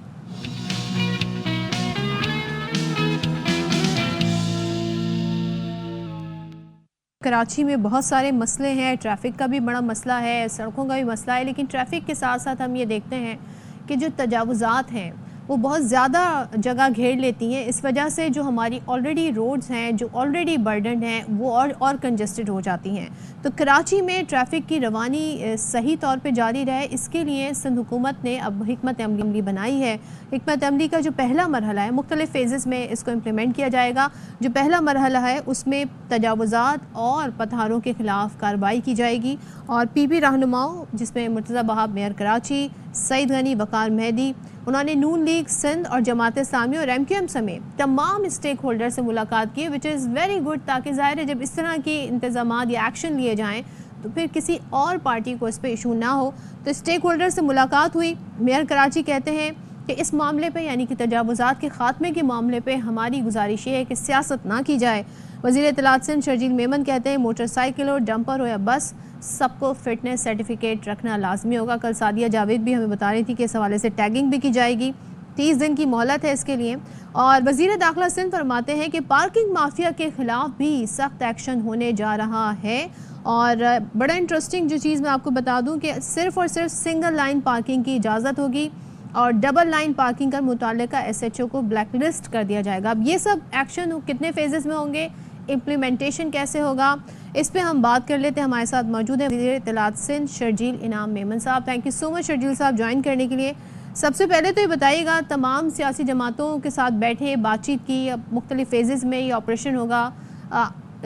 कराची में बहुत सारे मसले हैं, ट्रैफिक का भी बड़ा मसला है, सड़कों का भी मसला है, लेकिन ट्रैफिक के साथ साथ हम ये देखते हैं कि जो तजावुज़ात हैं वो बहुत ज़्यादा जगह घेर लेती हैं। इस वजह से जो हमारी ऑलरेडी रोड्स हैं, जो ऑलरेडी बर्डन हैं, वो और कंजस्टेड हो जाती हैं। तो कराची में ट्रैफिक की रवानी सही तौर पे जारी रहे, इसके लिए सिंध हुकूमत ने अब हिकमत अमली बनाई है। हिकमत अमली का जो पहला मरहला है, मुख्तलिफ फेजेस में इसको इम्प्लीमेंट किया जाएगा। जो पहला मरहला है उसमें तजावुज़ात और पतहारों के ख़िलाफ़ कार्रवाई की जाएगी, और पीपी रहनुमाओं जिसमें मुर्तज़ा बहाब मेयर कराची, सईद गनी, वकार मेहदी, उन्होंने नून लीग सिंध और जमात इस्लामी और MQM समेत तमाम स्टेक होल्डर से मुलाकात की, विच इज़ वेरी गुड, ताकि ज़ाहिर है जब इस तरह के इंतज़ामात या एक्शन लिए जाएँ तो फिर किसी और पार्टी को इस पर इशू ना हो। तो स्टेक होल्डर से मुलाकात हुई। मेयर कराची कहते हैं कि इस मामले पे, यानी कि तजावुज़ात के ख़ात्मे के मामले पे हमारी गुजारिश ये है कि सियासत ना की जाए। वज़ीर इत्तलात सिंध शर्जील मेमन कहते हैं मोटरसाइकिल हो, डंपर हो या बस, सबको फिटनेस सर्टिफिकेट रखना लाजमी होगा। कल सादिया जावेद भी हमें बता रही थी कि इस हवाले से टैगिंग भी की जाएगी। 30 दिन की मोहलत है इसके लिए। और वज़ीर दाखिला सिंध फरमाते हैं कि पार्किंग माफिया के ख़िलाफ़ भी सख्त एक्शन होने जा रहा है। और बड़ा इंटरेस्टिंग जो चीज़ मैं आपको बता दूं कि सिर्फ़ और सिर्फ सिंगल लाइन पार्किंग की इजाज़त होगी, और डबल लाइन पार्किंग का मुताल्लिका SHO को ब्लैक लिस्ट कर दिया जाएगा। अब ये सब एक्शन कितने फेजेस में होंगे, इम्प्लीमेंटेशन कैसे होगा, इस पे हम बात कर लेते हैं। हमारे साथ मौजूद है वज़ीर इत्तलात सिंध शर्जील इनाम मेमन साहब। Thank you so much Sharjeel साहब ज्वाइन करने के लिए। सबसे पहले तो ये बताइएगा, तमाम सियासी जमातों के साथ बैठे बातचीत की, मुख्तलिफ फेजेस में ये ऑपरेशन होगा,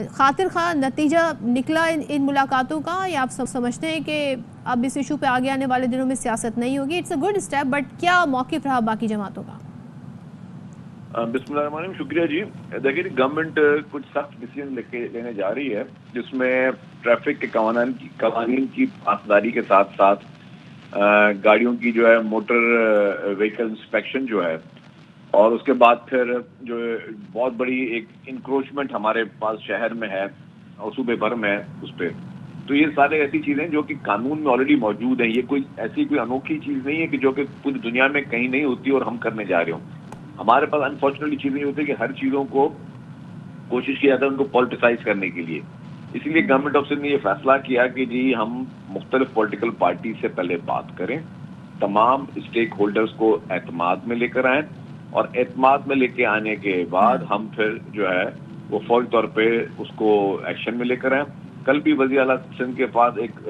खातिर खा नतीजा निकला इन मुलाकातों का, या आप सब समझते हैं कि अब इस इशू पे आगे आने वाले दिनों में सियासत नहीं होगी? It's a good step, but क्या मौक़िफ़ रहा बाकी जमातों का? बिस्मिल्लाहिर्रहमानिर्रहीम, शुक्रिया जी। देखिए, गवर्नमेंट कुछ सख्त डिसीजन लेने जा रही है, जिसमें ट्रैफिक के कवानीन की पासदारी के साथ साथ गाड़ियों की जो है मोटर व्हीकल इंस्पेक्शन जो है, और उसके बाद फिर जो बहुत बड़ी एक इंक्रोचमेंट हमारे पास शहर में है और सूबे भर में है उस पर। तो ये सारे ऐसी चीज़ें जो कि कानून में ऑलरेडी मौजूद हैं। ये कोई ऐसी कोई अनोखी चीज़ नहीं है कि जो कि पूरी दुनिया में कहीं नहीं होती और हम करने जा रहे हों। हमारे पास अनफॉर्चुनेटली चीज़ नहीं होती कि हर चीज़ों को कोशिश की जाता है उनको पॉलिटिसाइज करने के लिए। इसीलिए गवर्नमेंट ऑफ सिंध ने ये फैसला किया कि जी हम मुख्तलिफ पॉलिटिकल पार्टी से पहले बात करें, तमाम स्टेक होल्डर्स को एतमाद में लेकर आएँ, और एतमाद में लेके आने के बाद हम फिर जो है वो फौरी तौर पे उसको एक्शन में लेकर आए। कल भी वज़ीर आला सिंध के पास एक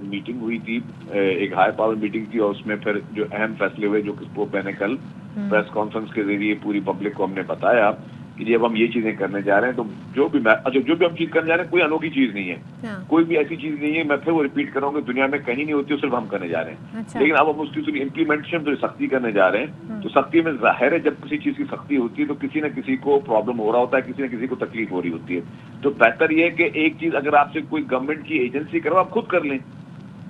मीटिंग हुई थी, एक हाई पावर मीटिंग थी, और उसमें फिर जो अहम फैसले हुए जो कि मैंने कल प्रेस कॉन्फ्रेंस के जरिए पूरी पब्लिक को हमने बताया कि जब हम ये चीजें करने जा रहे हैं तो जो भी हम चीज करने जा रहे हैं कोई अनोखी चीज नहीं है, कोई भी ऐसी चीज नहीं है, मैं फिर वो रिपीट कर रहा हूँ, दुनिया में कहीं नहीं होती, सिर्फ हम करने जा रहे हैं। अच्छा। लेकिन अब हम उसकी इम्प्लीमेंटेशन तो सख्ती करने जा रहे हैं, तो सख्ती में जाहिर है जब किसी चीज की सख्ती होती है तो किसी न किसी को प्रॉब्लम हो रहा होता है, किसी न किसी को तकलीफ हो रही होती है। तो बेहतर ये है कि एक चीज अगर आपसे कोई गवर्नमेंट की एजेंसी करो, आप खुद कर लें।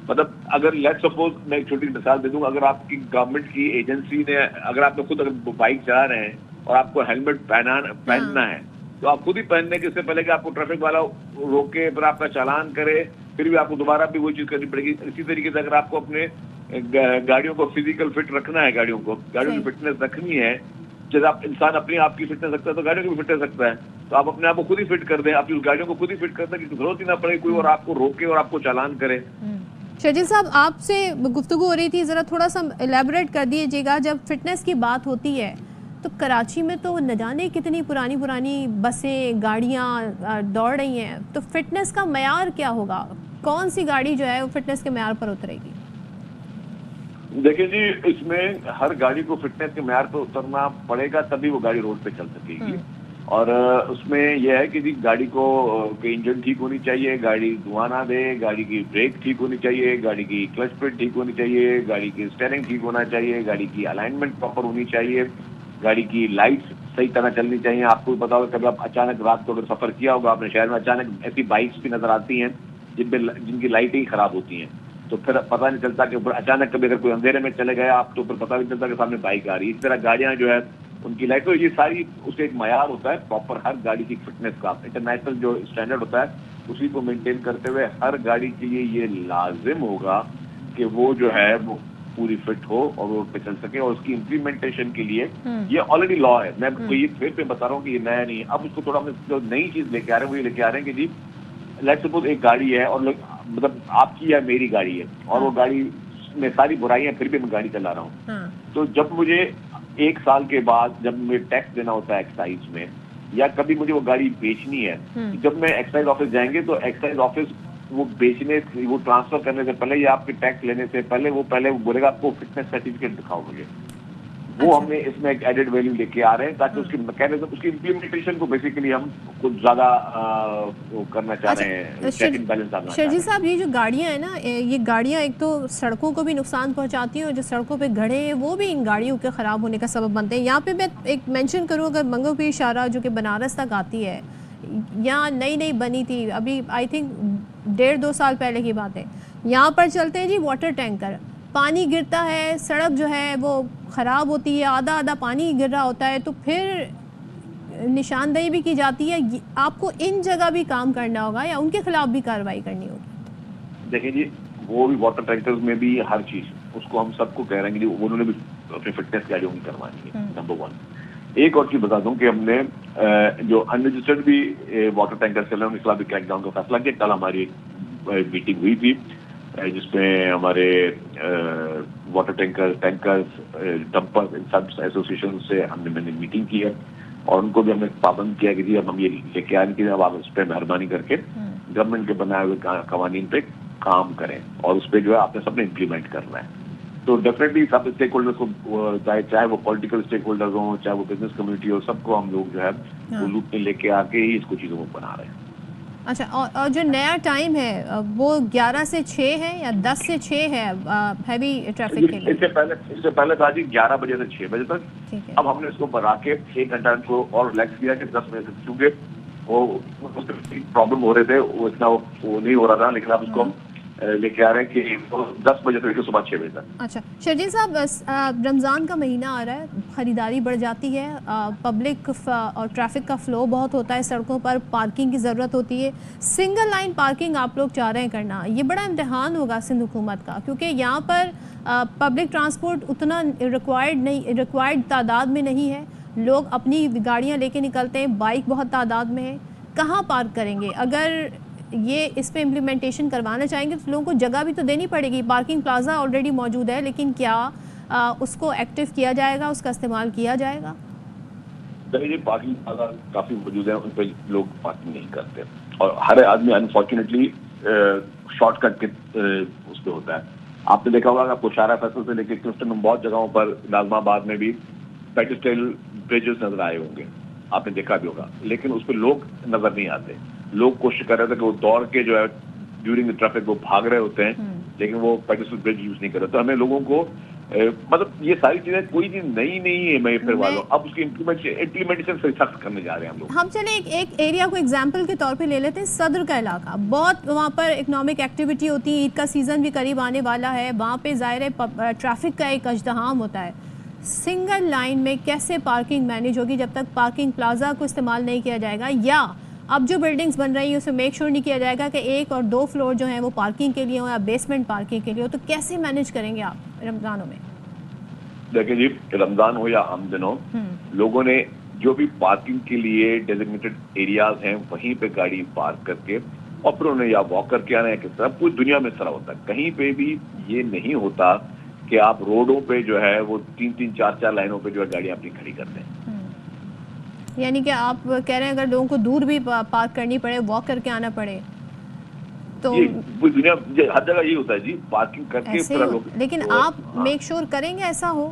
मतलब अगर लेट्स सपोज मैं एक छोटी मिसाल दे दूं, अगर आपकी गवर्नमेंट की एजेंसी ने, अगर आप खुद अगर बाइक चला रहे हैं और आपको हेलमेट पहनना है, तो आप खुद ही पहनने के इससे पहले कि आपको ट्रैफिक वाला रोके, फिर आपका चालान करे, फिर भी आपको दोबारा भी वही चीज करनी पड़ेगी। इसी तरीके से अगर आपको अपने गाड़ियों को फिजिकल फिट रखना है, गाड़ियों की फिटनेस रखनी है, जैसे आप इंसान अपनी आपकी फिटनेस रखता है तो गाड़ियों की भी फिटनेस रखता है, तो आप अपने आप को खुद ही फिट कर दें, अपनी उस गाड़ियों को खुद ही फिट कर दें, जरूरत ही ना पड़े कोई और आपको रोके और आपको चालान करे। शर्जील साहब, आपसे गुफ्तगू हो रही थी, ज़रा थोड़ा सा एलैबोरेट कर दीजिएगा। जब फिटनेस की बात होती है तो कराची में तो न जाने कितनी पुरानी बसें, गाड़ियाँ दौड़ रही हैं, तो फिटनेस का मयार क्या होगा? कौन सी गाड़ी जो है वो फिटनेस के मयार पर उतरेगी? देखिए जी, इसमें हर गाड़ी को फिटनेस के मयार पर उतरना पड़ेगा, तभी वो गाड़ी रोड पे चल सकेगी। और उसमें यह है कि जी गाड़ी को इंजन ठीक होनी चाहिए, गाड़ी धुआं ना दे, गाड़ी की ब्रेक ठीक होनी चाहिए, गाड़ी की क्लच प्लेट ठीक होनी चाहिए, गाड़ी की स्टीयरिंग ठीक होना चाहिए, गाड़ी की अलाइनमेंट प्रॉपर होनी चाहिए, गाड़ी की लाइट्स सही तरह चलनी चाहिए। आपको पता होगा कभी आप अचानक रात को अगर सफर किया होगा आपने, शहर में अचानक ऐसी बाइक्स भी नजर आती हैं जिनकी लाइटें ही खराब होती हैं, तो फिर पता नहीं चलता कि अचानक कभी अगर कोई अंधेरे में चले गए आप, तो फिर पता नहीं चलता कि सामने बाइक आ रही है। इस तरह गाड़ियां जो है उनकी लाइट, तो ये सारी उसका एक मयार होता है प्रॉपर हर गाड़ी की फिटनेस का, इंटरनेशनल जो स्टैंडर्ड होता है उसी को मेंटेन करते हुए हर गाड़ी के लिए ये लाजिम होगा कि वो जो है वो पूरी फिट हो और रोड पे चल सके। और उसकी इम्प्लीमेंटेशन के लिए ये ऑलरेडी लॉ है, मैं आपको ये फिर पे बता रहा हूँ कि ये नया नहीं है। अब उसको थोड़ा जो नई चीज लेके आ रहे हैं वो ये लेके आ रहे हैं कि जी लेट्स सपोज एक गाड़ी है और मतलब आपकी या मेरी गाड़ी है और वो गाड़ी में सारी बुराइयां, फिर भी मैं गाड़ी चला रहा हूँ, तो जब मुझे 1 साल के बाद जब मुझे टैक्स देना होता है एक्साइज में, या कभी मुझे वो गाड़ी बेचनी है, जब मैं एक्साइज ऑफिस जाएंगे तो एक्साइज ऑफिस वो ट्रांसफर करने से पहले या आपके टैक्स लेने से पहले वो बोलेगा आपको फिटनेस सर्टिफिकेट दिखाओ मुझे। वो हमने इसमें एक एडेड वैल्यू लेके आ रहे हैं ताकि उसकी मैकेनिज्म, उसकी इम्प्लीमेंटेशन को बेसिकली हम कुछ ज्यादा करना चाह रहे हैं, चेक एंड बैलेंस आना। शर्जील साहब, ये जो गाड़ियां हैं ना, ये गाड़ियां एक तो सड़कों को भी नुकसान पहुंचाती हैं और जो सड़कों पे गड्ढे हैं वो भी इन गाड़ियों के खराब होने का सबब बनते हैं। यहाँ पे मैं एक मेंशन करूँ, अगर मंगो पीर शाहरा जो कि बनारस तक आती है, यहाँ नई बनी थी, अभी आई थिंक 1.5-2 साल पहले की बात है, यहाँ पर चलते हैं जी वाटर टैंकर, पानी गिरता है, सड़क जो है वो ख़राब होती है, आधा पानी गिर रहा होता है, तो फिर निशानदेही भी की जाती है। आपको इन जगह भी काम करना होगा या उनके खिलाफ भी कार्रवाई करनी होगी? देखिए जी, वो भी वाटर टैंकर्स में भी हर चीज़ उसको हम सबको कह रहे हैं कि उन्होंने भी अपनी फिटनेस गाड़ियों की करवानी है, नंबर 1। एक और चीज़ बता दूं कि हमने जो अनरजिस्टर्ड भी वाटर टैंकर चल रहे हैं उनके खिलाफ भी क्रैकडाउन का फैसला किया। कल हमारी मीटिंग हुई थी जिसमें हमारे वाटर टैंकर्स डंपर्स इन सब एसोसिएशन से मैंने मीटिंग की है और उनको भी हमने पाबंद किया कि जी अब हम ये लेके आए कि अब आप उस पर मेहरबानी करके गवर्नमेंट के बनाए हुए कवानीन पे काम करें और उस पर जो है आपने सबने इम्प्लीमेंट करना है। तो डेफिनेटली सब स्टेक होल्डर्स को, चाहे वो पॉलिटिकल स्टेक होल्डर्स हो, चाहे वो बिजनेस कम्युनिटी हो, सबको हम लोग जो है वो लूप में लेके आके ही इसको चीज़ों को बना रहे हैं। अच्छा, और जो नया टाइम है वो 11 से 6 है या 10 से 6 है हैवी ट्रैफिक के लिए? इससे पहले था जी 11 बजे से 6 बजे तक। अब हमने इसको बढ़ा के 1 घंटा को और रिलैक्स किया कि 10 बजे से, क्योंकि वो प्रॉब्लम हो रहे थे, वो इतना वो नहीं हो रहा था, लेकिन अब उसको हम लेके आ रहे हैं कि 10 बजे से लेकर सुबह 6 बजे तक। अच्छा शर्जील साहब, रमज़ान का महीना आ रहा है, ख़रीदारी बढ़ जाती है, पब्लिक और ट्रैफिक का फ़्लो बहुत होता है, सड़कों पर पार्किंग की ज़रूरत होती है। सिंगल लाइन पार्किंग आप लोग चाह रहे हैं करना, ये बड़ा इम्तिहान होगा सिंध हुकूमत का, क्योंकि यहाँ पर पब्लिक ट्रांसपोर्ट उतना रिक्वायर्ड तादाद में नहीं है, लोग अपनी गाड़ियाँ लेके निकलते हैं, बाइक बहुत तादाद में है, कहाँ पार्क करेंगे? अगर ये इस पे इम्प्लीमेंटेशन करवाना चाहेंगे तो लोगों को जगह भी तो देनी पड़ेगी। पार्किंग प्लाजा ऑलरेडी मौजूद है, लेकिन क्या उसको एक्टिव किया जाएगा, उसका इस्तेमाल किया जाएगा? देखिए, पार्किंग प्लाजा काफ़ी मौजूद है, उन पर लोग पार्किंग नहीं करते और हर आदमी अनफॉर्चुनेटली शॉर्टकट के उस पर होता है। आपने देखा होगा, आपको शारा फैसल से लेकर क्लिफ्टन में बहुत जगहों पर, नाजमाबाद में भी पेडेस्ट्रियल ब्रिजेस नजर आए होंगे, आपने देखा भी होगा, लेकिन उस पर लोग नजर नहीं आते। लोग कोशिश कर रहे थे कि वो दौड़ के जो है ड्यूरिंग द ट्रैफिक वो भाग रहे होते हैं, लेकिन वो पेडेस्ट्रियन ब्रिज यूज नहीं कर रहे। तो हमें लोगों को मतलब ये सारी चीजें कोई चीज नई नहीं है, मैं फिर वालों अब उसकी इम्प्लीमेंटेशन फिर सख्त करने जा रहे हैं हम लोग। हम चले एक एरिया को एग्जाम्पल के तौर पे ले लेते हैं, सदर का इलाका, बहुत वहाँ पर इकोनॉमिक एक्टिविटी होती है, ईद का सीज़न भी करीब आने वाला है, वहाँ पे ज़ाहिर है ट्रैफिक का एक अजदहाम होता है। सिंगल लाइन में कैसे पार्किंग मैनेज होगी जब तक पार्किंग प्लाजा को इस्तेमाल नहीं किया जाएगा, या अब जो बिल्डिंग्स बन रही है उसमें मेक श्योर नहीं किया जाएगा कि 1 और 2 फ्लोर जो है वो पार्किंग के लिए हो या बेसमेंट पार्किंग के लिए हो, तो कैसे मैनेज करेंगे आप रमज़ानों में? देखिए जी, रमजान हो या आम दिनों, लोगों ने जो भी पार्किंग के लिए डेजिग्नेटेड एरियाज हैं वहीं पे गाड़ी पार्क करके और फिर उन्हें या वॉक करके आना है, किस तरह पूरी दुनिया में इस तरह होता है। कहीं पे भी ये नहीं होता कि आप रोडों पे जो है वो 3-3, 4-4 लाइनों पे जो है गाड़ियां अपनी खड़ी करते हैं। यानी कि आप कह रहे हैं अगर लोगों को दूर भी पार्क करनी पड़े, वॉक करके आना पड़े, तो पूरी दुनिया हर जगह यही होता है जी, पार्किंग करके फिर लोग। लेकिन तो, आप मेक श्योर करेंगे ऐसा हो?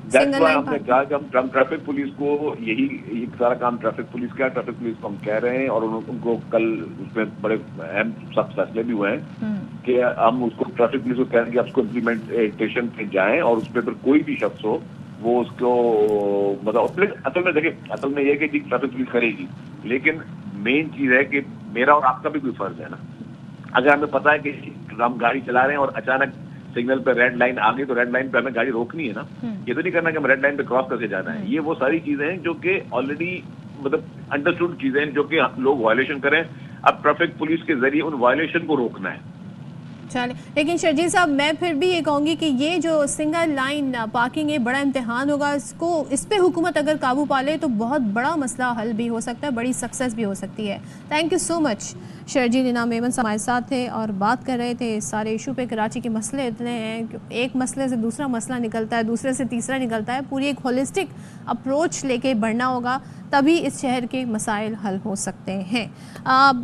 हमने कहा कि हम ट्रैफिक पुलिस को यही सारा काम ट्रैफिक पुलिस का, ट्रैफिक पुलिस को हम कह रहे हैं, और उनको कल उसमें बड़े अहम सख्त फैसले भी हुए हैं कि हम उसको ट्रैफिक पुलिस को कह रहे हैं कि आप उसको इम्प्लीमेंटेशन पे जाएं और उस पर फिर कोई भी शख्स हो वो उसको मतलब असल में देखिए, असल में ये कि ट्रैफिक पुलिस करेगी, लेकिन मेन चीज है कि मेरा और आपका भी कोई फर्ज है ना। अगर हमें पता है कि हम गाड़ी चला रहे हैं और अचानक सिग्नल पे रेड लाइन आ गई तो रेड लाइन पे हमें गाड़ी रोकनी है ना, ये तो नहीं करना कि हम रेड लाइन पे क्रॉस करके जाना है। ये वो सारी चीजें हैं जो कि ऑलरेडी मतलब अंडरस्टूड चीजें हैं जो कि लोग वायलेशन करें, अब ट्रैफिक पुलिस के जरिए उन वायलेशन को रोकना है। चलिए, लेकिन शर्जील साहब मैं फिर भी ये कहूँगी कि ये जो सिंगल लाइन पार्किंग है बड़ा इम्तिहान होगा, इस पे हुकूमत अगर काबू पा ले तो बहुत बड़ा मसला हल भी हो सकता है, बड़ी सक्सेस भी हो सकती है। Thank you so much. Sharjeel इनाम मेमन हमारे साथ थे और बात कर रहे थे इस सारे इशू पे। कराची के मसले इतने हैं कि एक मसले से दूसरा मसला निकलता है, दूसरे से तीसरा निकलता है, पूरी एक होलिस्टिक अप्रोच लेके बढ़ना होगा, तभी इस शहर के मसाइल हल हो सकते हैं।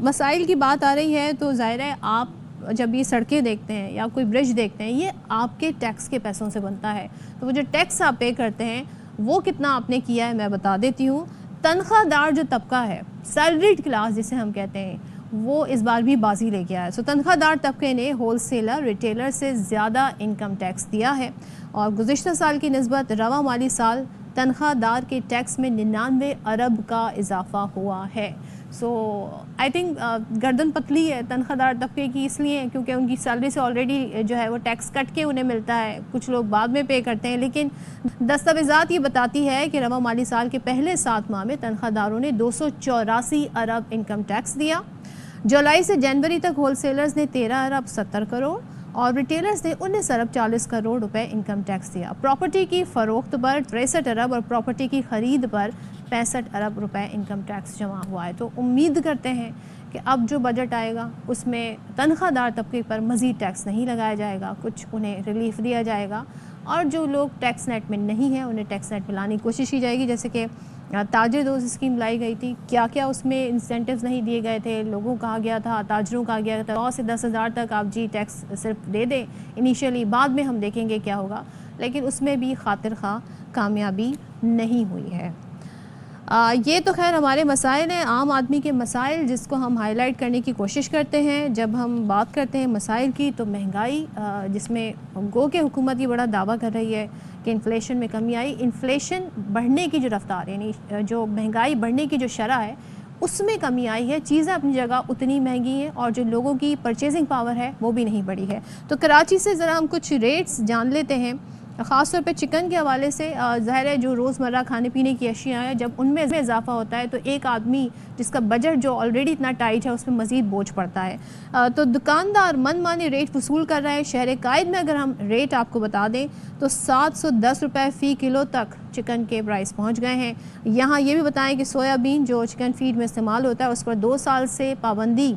मसाइल की बात आ रही है तो ज़ाहिर है आप जब ये सड़कें देखते हैं या कोई ब्रिज देखते हैं, ये आपके टैक्स के पैसों से बनता है, तो वो जो टैक्स आप पे करते हैं वो कितना आपने किया है मैं बता देती हूँ। तनख्वाहदार जो तबका है, सैलरीड क्लास जिसे हम कहते हैं, वो इस बार भी बाजी लेके आया है। सो तनख्वाहदार तबके ने होलसेलर रिटेलर से ज़्यादा इनकम टैक्स दिया है और गुज़िश्ता साल की निस्बत रवा माली साल तनख्वाहदार के टैक्स में 99 अरब का इजाफा हुआ है। सो आई थिंक गर्दन पतली है तनख्वाहदार तबके की, इसलिए क्योंकि उनकी सैलरी से ऑलरेडी जो है वो टैक्स कट के उन्हें मिलता है, कुछ लोग बाद में पे करते हैं। लेकिन दस्तावेज़ात ये बताती है कि रवा माली साल के पहले 7 माह में तनख्वाहदारों ने 284 अरब इनकम टैक्स दिया। जुलाई से जनवरी तक होलसेलर्स ने 13 अरब 70 करोड़ और रिटेलर्स ने 19 अरब 40 करोड़ रुपए इनकम टैक्स दिया। प्रॉपर्टी की फ़रोख्त पर 63 अरब और प्रॉपर्टी की ख़रीद पर 65 अरब रुपए इनकम टैक्स जमा हुआ है। तो उम्मीद करते हैं कि अब जो बजट आएगा उसमें तनख्वाहदार तबके पर मज़ीद टैक्स नहीं लगाया जाएगा, कुछ उन्हें रिलीफ दिया जाएगा और जो लोग टैक्स नेट में नहीं हैं उन्हें टैक्स नेट में लाने की कोशिश की जाएगी। जैसे कि ताजिर दोस्त स्कीम लाई गई थी, क्या क्या उसमें इंसेंटिव्स नहीं दिए गए थे, लोगों को कहा गया था, ताजरों कहा गया था 9 से 10 हज़ार तक आप जी टैक्स सिर्फ दे दें इनिशियली, बाद में हम देखेंगे क्या होगा, लेकिन उसमें भी खातिर खा कामयाबी नहीं हुई है। ये तो खैर हमारे मसाइल हैं, आम आदमी के मसाइल जिसको हम हाईलाइट करने की कोशिश करते हैं। जब हम बात करते हैं मसाइल की तो महंगाई, जिसमें गो के हुकूमत ये बड़ा दावा कर रही है कि इन्फ्लेशन में कमी आई, इन्फ्लेशन बढ़ने की जो रफ्तार यानी जो महंगाई बढ़ने की जो शरह है उसमें कमी आई है। चीज़ें अपनी जगह उतनी महंगी हैं और जो लोगों की परचेजिंग पावर है वो भी नहीं बढ़ी है। तो कराची से ज़रा हम कुछ रेट्स जान लेते हैं, ख़ास तौर पे चिकन के हवाले से। ज़ाहिर है जो रोज़मर्रा खाने पीने की अशिया है, जब उनमें इजाफा होता है तो एक आदमी जिसका बजट जो ऑलरेडी इतना टाइट है उसमें मज़ीद बोझ पड़ता है। तो दुकानदार मनमाने रेट वसूल कर रहा है। शहर कायद में अगर हम रेट आपको बता दें तो 710 रुपये फ़ी किलो तक चिकन के प्राइस पहुँच गए हैं। यहाँ ये भी बताएँ कि सोयाबीन जो चिकन फीड में इस्तेमाल होता है उस पर 2 साल से पाबंदी,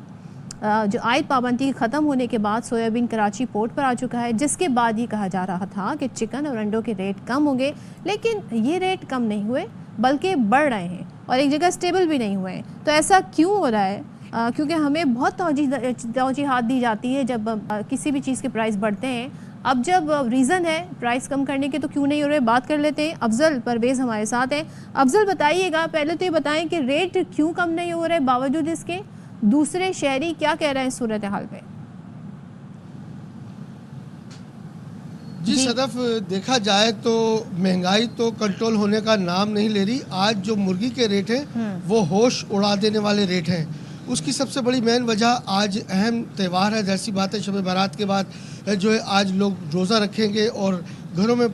जो आयद पाबंदी ख़त्म होने के बाद सोयाबीन कराची पोर्ट पर आ चुका है, जिसके बाद ये कहा जा रहा था कि चिकन और अंडों के रेट कम होंगे, लेकिन ये रेट कम नहीं हुए बल्कि बढ़ रहे हैं और एक जगह स्टेबल भी नहीं हुए हैं। तो ऐसा क्यों हो रहा है? क्योंकि हमें बहुत तौजीहात दी जाती है जब किसी भी चीज़ के प्राइस बढ़ते हैं। अब जब रीज़न है प्राइस कम करने के तो क्यों नहीं हो रहे, बात कर लेते हैं। अफजल परवेज़ हमारे साथ हैं। अफजल बताइएगा, पहले तो ये बताएं कि रेट क्यों कम नहीं हो रहे बावजूद इसके, दूसरे शहरी क्या कह रहे हैं सूरत हाल पे? जी सदफ, देखा जाए तो महंगाई तो कंट्रोल होने का नाम नहीं ले रही। आज जो मुर्गी के रेट हैं वो होश उड़ा देने वाले रेट हैं। उसकी सबसे बड़ी मेन वजह आज अहम त्यौहार है, जैसी बात है शब बारात के बाद जो है आज लोग रोज़ा रखेंगे और घरों में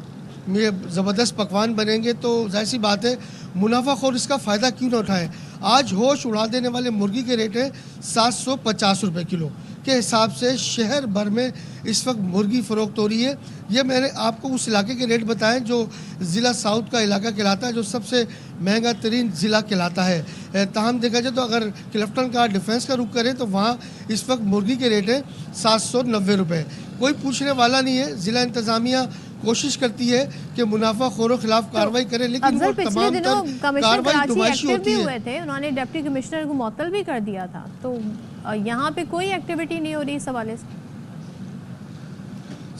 ज़बरदस्त पकवान बनेंगे, तो जाहिर सी बात है मुनाफाखोर इसका फ़ायदा क्यों ना उठाएं। आज होश उड़ा देने वाले मुर्गी के रेट हैं 750 रुपये किलो के हिसाब से शहर भर में इस वक्त मुर्गी फ़रोख्त हो रही है। ये मैंने आपको उस इलाके के रेट बताएं जो ज़िला साउथ का इलाका कहलाता है, जो सबसे महंगा तरीन ज़िला कहलाता है। ताहम देखा जाए तो अगर क्लिफ्टन का डिफेंस का रुख करें तो वहाँ इस वक्त मुर्गी के रेट है 790 रुपये। कोई पूछने वाला नहीं है। ज़िला इंतज़ामिया कोशिश करती है कि मुनाफाखोरों के खिलाफ कार्रवाई करे, लेकिन वो तमाम कार्रवाई दुमाशी होती है। हुए थे, उन्होंने डिप्टी कमिश्नर को मुअत्तल भी कर दिया था, तो यहाँ पे कोई एक्टिविटी नहीं हो रही इस हवाले से।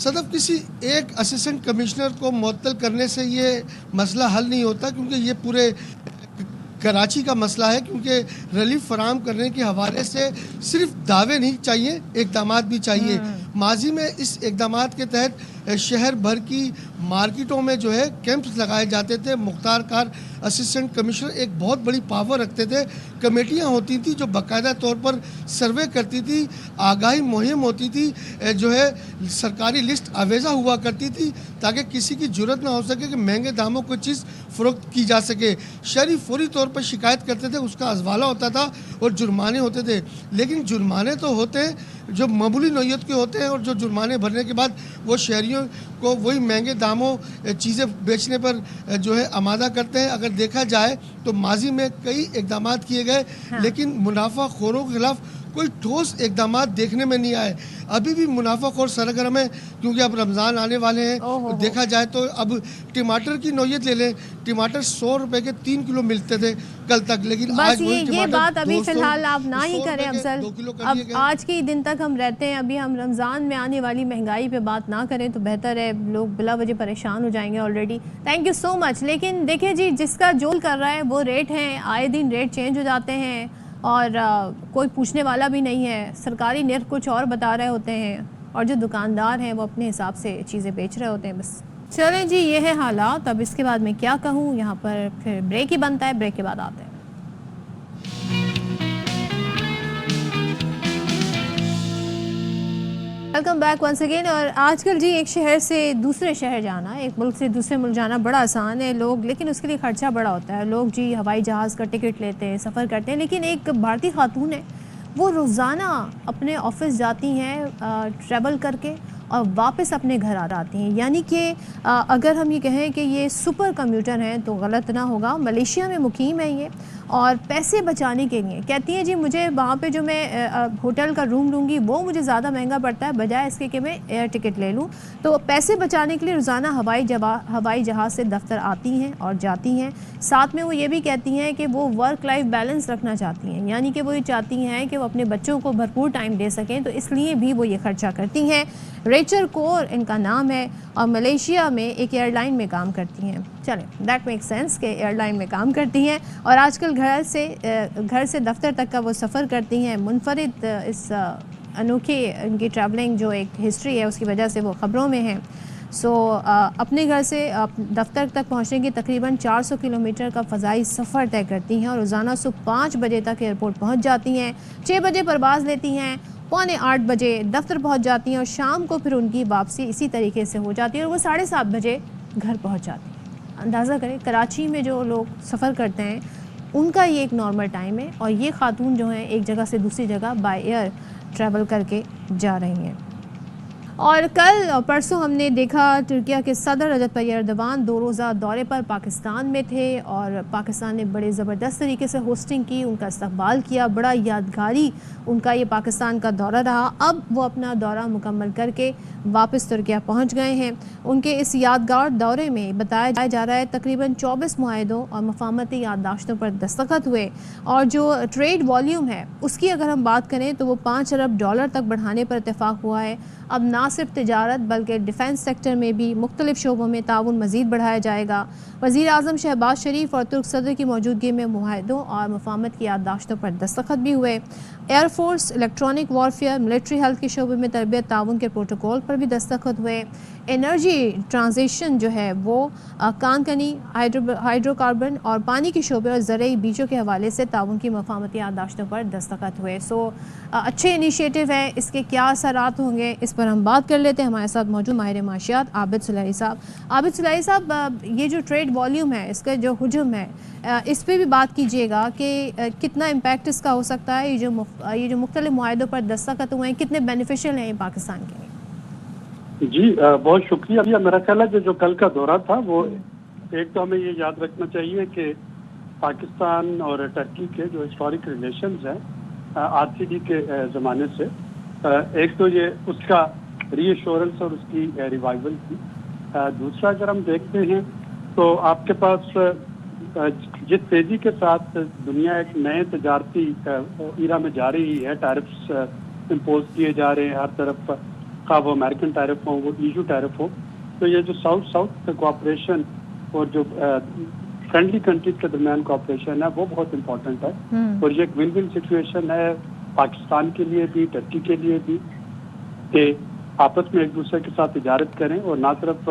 सदफ, किसी एक असिस्टेंट कमिश्नर को मुअत्तल करने से ये मसला हल नहीं होता, क्योंकि ये पूरे कराची का मसला है। क्योंकि रिलीफ फराम करने के हवाले से सिर्फ दावे नहीं चाहिए, इक़दामात भी चाहिए। माजी में इस इक़दामात के तहत शहर भर की मार्केटों में जो है कैंप्स लगाए जाते थे। मुख्तार कार असिस्टेंट कमिश्नर एक बहुत बड़ी पावर रखते थे। कमेटियां होती थी जो बाकायदा तौर पर सर्वे करती थी, आगाही मुहिम होती थी, जो है सरकारी लिस्ट आवेज़ा हुआ करती थी ताकि किसी की जुर्रत ना हो सके कि महंगे दामों को चीज़ फ़रोख्त की जा सके। शहरी फौरी तौर पर शिकायत करते थे, उसका अजवाला होता था और जुर्माने होते थे। लेकिन जुर्माने तो होते हैं जो मामूली नौयत के होते हैं, और जो जुर्माने भरने के बाद वो शहरियों को वही महंगे दामों चीज़ें बेचने पर जो है आमादा करते हैं। अगर देखा जाए तो माजी में कई इक़दामात किए गए, लेकिन मुनाफाखोरों के खिलाफ कोई ठोस इक़दामात देखने में नहीं आए। अभी भी मुनाफाखोर सरगर्म है, क्योंकि अब रमज़ान आने वाले हैं। देखा जाए तो अब टमाटर की नौयत ले लें, टमाटर 100 रुपए के 3 किलो मिलते थे कल तक, लेकिन आज ये बात अभी फिलहाल आप ना ही करें अफजल। अब आज के दिन तक हम रहते हैं, अभी हम रमज़ान में आने वाली महंगाई पे बात ना करें तो बेहतर है, लोग बिला वजह परेशान हो जाएंगे already. Thank you so much. लेकिन देखिए जी, जिसका जोल कर रहा है वो रेट हैं, आए दिन रेट चेंज हो जाते हैं और कोई पूछने वाला भी नहीं है। सरकारी निर्ख कुछ और बता रहे होते हैं और जो दुकानदार हैं वो अपने हिसाब से चीज़ें बेच रहे होते हैं। बस चलें जी, ये है हालात। अब इसके बाद मैं क्या कहूँ, यहाँ पर फिर ब्रेक ही बनता है, ब्रेक के बाद आते हैं। Welcome back once again. और आजकल जी एक शहर से दूसरे शहर जाना, एक मुल्क से दूसरे मुल्क जाना बड़ा आसान है लोग, लेकिन उसके लिए ख़र्चा बड़ा होता है। लोग जी हवाई जहाज़ का टिकट लेते हैं, सफ़र करते हैं, लेकिन एक भारतीय खातून है वो रोज़ाना अपने ऑफिस जाती हैं ट्रैवल करके और वापस अपने घर आ जाती हैं। यानी कि अगर हम ये कहें कि ये सुपर कम्यूटर हैं तो गलत ना होगा। मलेशिया में मुकीम है ये, और पैसे बचाने के लिए कहती हैं जी मुझे वहाँ पे जो मैं होटल का रूम लूँगी वो मुझे ज़्यादा महंगा पड़ता है बजाय इसके कि मैं एयर टिकट ले लूँ। तो पैसे बचाने के लिए रोज़ाना हवाई जहाज़ से दफ्तर आती हैं और जाती हैं। साथ में वो ये भी कहती हैं कि वो वर्क लाइफ बैलेंस रखना चाहती हैं, यानी कि वो ये चाहती हैं कि वो अपने बच्चों को भरपूर टाइम दे सकें, तो इसलिए भी वो ये खर्चा करती हैं। रेचल कोर इनका नाम है और मलेशिया में एक एयरलाइन में काम करती हैं। चलें, दैट मेक सेंस कि एयरलाइन में काम करती हैं और आजकल घर से दफ्तर तक का वो सफ़र करती हैं मुनफरिद। इस अनोखी इनकी ट्रैवलिंग जो एक हिस्ट्री है उसकी वजह से वो ख़बरों में हैं। अपने घर से दफ्तर तक पहुंचने की तकरीबन 400 किलोमीटर का फ़ज़ाई सफ़र तय करती हैं और रोज़ाना सुबह 5 बजे तक एयरपोर्ट पहुंच जाती हैं। 6 बजे परवाज़ लेती हैं, 7:45 बजे दफ्तर पहुंच जाती हैं और शाम को फिर उनकी वापसी इसी तरीके से हो जाती है और वो 7:30 बजे घर पहुंच जाती हैं। अंदाज़ा करें, कराची में जो लोग सफ़र करते हैं उनका ये एक नॉर्मल टाइम है और ये खातून जो हैं एक जगह से दूसरी जगह बाय एयर ट्रैवल करके जा रही हैं। और कल और परसों हमने देखा तुर्किया के सदर रजब तैयब एर्दोगान 2 रोज़ा दौरे पर पाकिस्तान में थे और पाकिस्तान ने बड़े ज़बरदस्त तरीके से होस्टिंग की, उनका इस्तकबाल किया, बड़ा यादगारी उनका ये पाकिस्तान का दौरा रहा। अब वो अपना दौरा मुकम्मल करके वापस तुर्किया पहुंच गए हैं। उनके इस यादगार दौरे में बताया जा रहा है तकरीबन 24 मुआहदों और मफाहमती याददाश्तों पर दस्तखत हुए और जो ट्रेड वॉल्यूम है उसकी अगर हम बात करें तो वो $5 अरब तक बढ़ाने पर इत्तेफाक हुआ है। अब ना ना सिर्फ तिजारत बल्कि डिफेंस सेक्टर में भी मुख्तलिफ शोबों में ताउन मज़ीद बढ़ाया जाएगा। वज़ीर आज़म शहबाज शरीफ और तुर्क सदर की मौजूदगी में मुआहदों और मुफाहमत की याददाश्तों पर दस्तखत भी हुए। Air force, electronic warfare, military health के शोबे में तरबियत ताउन के प्रोटोकॉल पर भी दस्तखत हुए। एनर्जी ट्रांजिशन जो है वो कानकनी, हाइड्रोकार्बन और पानी के शोबे और ज़रूरी बीजों के हवाले से ताउन की मुफाहमती याददाश्तों पर दस्तखत हुए। अच्छे इनिशिएटिव हैं, इसके क्या असरात होंगे इस पर हम बात कर लेते हैं। हमारे साथ मौजूद माहिर माशियात आबिद सुलैही साहब। आबिद सुलैही साहब, ये जो ट्रेड वॉल्यूम है, इसका जो हुजूम है, इस पर भी बात कीजिएगा कि कितना इम्पैक्ट इसका हो सकता है। ये जो मुख्तलिफ मुआहदों पर दस्तखत हुए हैं, कितने बेनिफिशियल हैं ये पाकिस्तान के लिए? जी बहुत शुक्रिया। मेरा ख्याल है जो कल का दौरा था वो एक तो हमें ये याद रखना चाहिए कि पाकिस्तान और टर्की के जो हिस्टोरिक रिलेशंस हैं आरसीडी के ज़माने से, एक तो ये उसका रीएश्योरेंस और उसकी रिवाइवल थी। दूसरा अगर हम देखते हैं तो आपके पास जिस तेजी के साथ दुनिया एक नए तजारती ईरा में जा रही है, टैरिफ्स इम्पोज किए जा रहे हैं हर तरफ, खा वो अमेरिकन टैरिफ हो, वो ईयू टैरिफ हो, तो ये जो साउथ साउथ कोऑपरेशन और जो फ्रेंडली कंट्रीज के दरमियान कोऑपरेशन है वो बहुत इम्पोर्टेंट है। और ये एक विन विन सिचुएशन है पाकिस्तान के लिए भी, टर्की के लिए भी, कि आपस में एक दूसरे के साथ तिजारत करें। और ना सिर्फ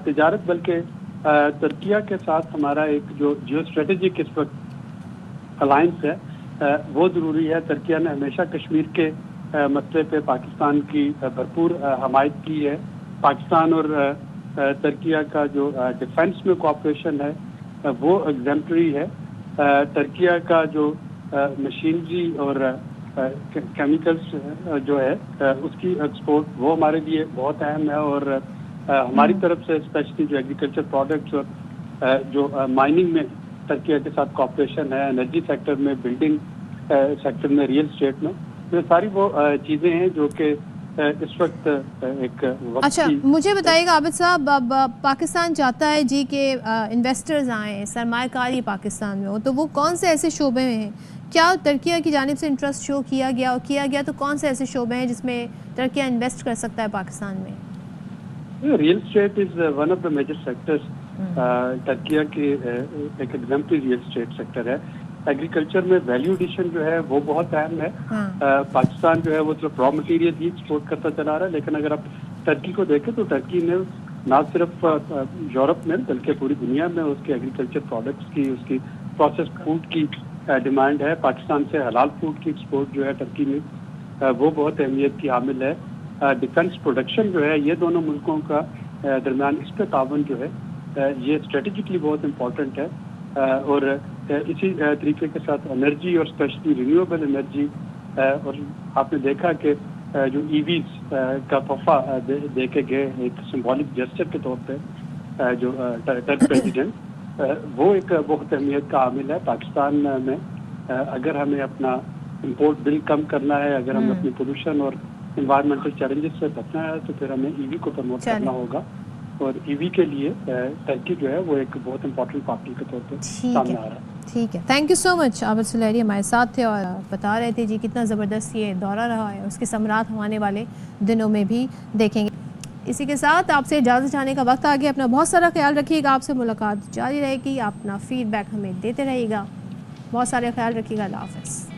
तिजारत बल्कि तुर्किया के साथ हमारा एक जो जियो स्ट्रेटेजिक इस वक्त अलायंस है वो ज़रूरी है। तुर्किया ने हमेशा कश्मीर के मसले पे पाकिस्तान की भरपूर हमायत की है। पाकिस्तान और तुर्किया का जो डिफेंस में कोऑपरेशन है वो एग्जेम्पलरी है। तुर्किया का जो मशीनरी और केमिकल्स जो है उसकी एक्सपोर्ट वो हमारे लिए बहुत अहम है। और हमारी तरफ से स्पेशली जो एग्रीकल्चर प्रोडक्ट्स और जो माइनिंग में तुर्किया के साथ कोऑपरेशन है, एनर्जी सेक्टर में, बिल्डिंग सेक्टर में, रियल एस्टेट में, ये सारी वो चीज़ें हैं जो कि इस वक्त एक वक्त। अच्छा, मुझे बताइएगा आबिद साहब, अब पाकिस्तान चाहता है जी कि इन्वेस्टर्स आएँ, सरमायाकारी पाकिस्तान में हो, तो वो कौन से ऐसे शोबे हैं, क्या तुर्किया की जानिब से इंटरेस्ट शो किया गया, और किया गया तो कौन से ऐसे शोबे हैं जिसमें तुर्किया इन्वेस्ट कर सकता है पाकिस्तान में? Real estate is one of the major sectors. Turkiye की एक एग्जाम्पल रियल एस्टेट सेक्टर है। एग्रीकल्चर में वैल्यू एडिशन जो है वो बहुत अहम है। पाकिस्तान जो है वो सिर्फ रॉ मटेरियल ही एक्सपोर्ट करता चला रहा है, लेकिन अगर आप टर्की को देखें तो टर्की ने ना सिर्फ यूरोप में बल्कि पूरी दुनिया में उसके एग्रीकल्चर प्रोडक्ट्स की, उसकी प्रोसेस्ड फूड की डिमांड है। पाकिस्तान से हलाल फूड की एक्सपोर्ट जो है टर्की में वो बहुत अहमियत की हामिल है। डिफेंस प्रोडक्शन जो है ये दोनों मुल्कों का दरमियान इस पर तावन जो है ये स्ट्रेटेजिकली बहुत इम्पोर्टेंट है। और इसी तरीके के साथ एनर्जी और स्पेशली रिन्यूएबल एनर्जी, और आपने देखा कि जो ईवीज का तोहफा दे के गए एक सिंबॉलिक जेस्चर के तौर पे जो टर्क प्रेसिडेंट, वो एक बहुत अहमियत का हामिल है। पाकिस्तान में अगर हमें अपना इम्पोर्ट बिल कम करना है, अगर हमें अपनी पोल्यूशन और इन्वायरमेंटल चैलेंजेस से बचना है, तो फिर हमें ईवी को प्रमोट करना होगा। और ईवी के लिए टर्की जो है वो एक बहुत इंपॉर्टेंट पार्टनर के तौर पर सामने आ रहा है। ठीक है, thank you so much. Abid Suleri हमारे साथ थे और बता रहे थे जी कितना ज़बरदस्त ये दौरा रहा है, उसके समरात हम आने वाले दिनों में भी देखेंगे। इसी के साथ आपसे इजाज़त चाहने का वक्त आ गया। अपना बहुत सारा ख्याल रखिएगा, आपसे मुलाकात जारी रहेगी, आप अपना फीडबैक हमें देते रहिएगा। बहुत सारे ख्याल रखिएगा। अल्लाह हाफ़िज़।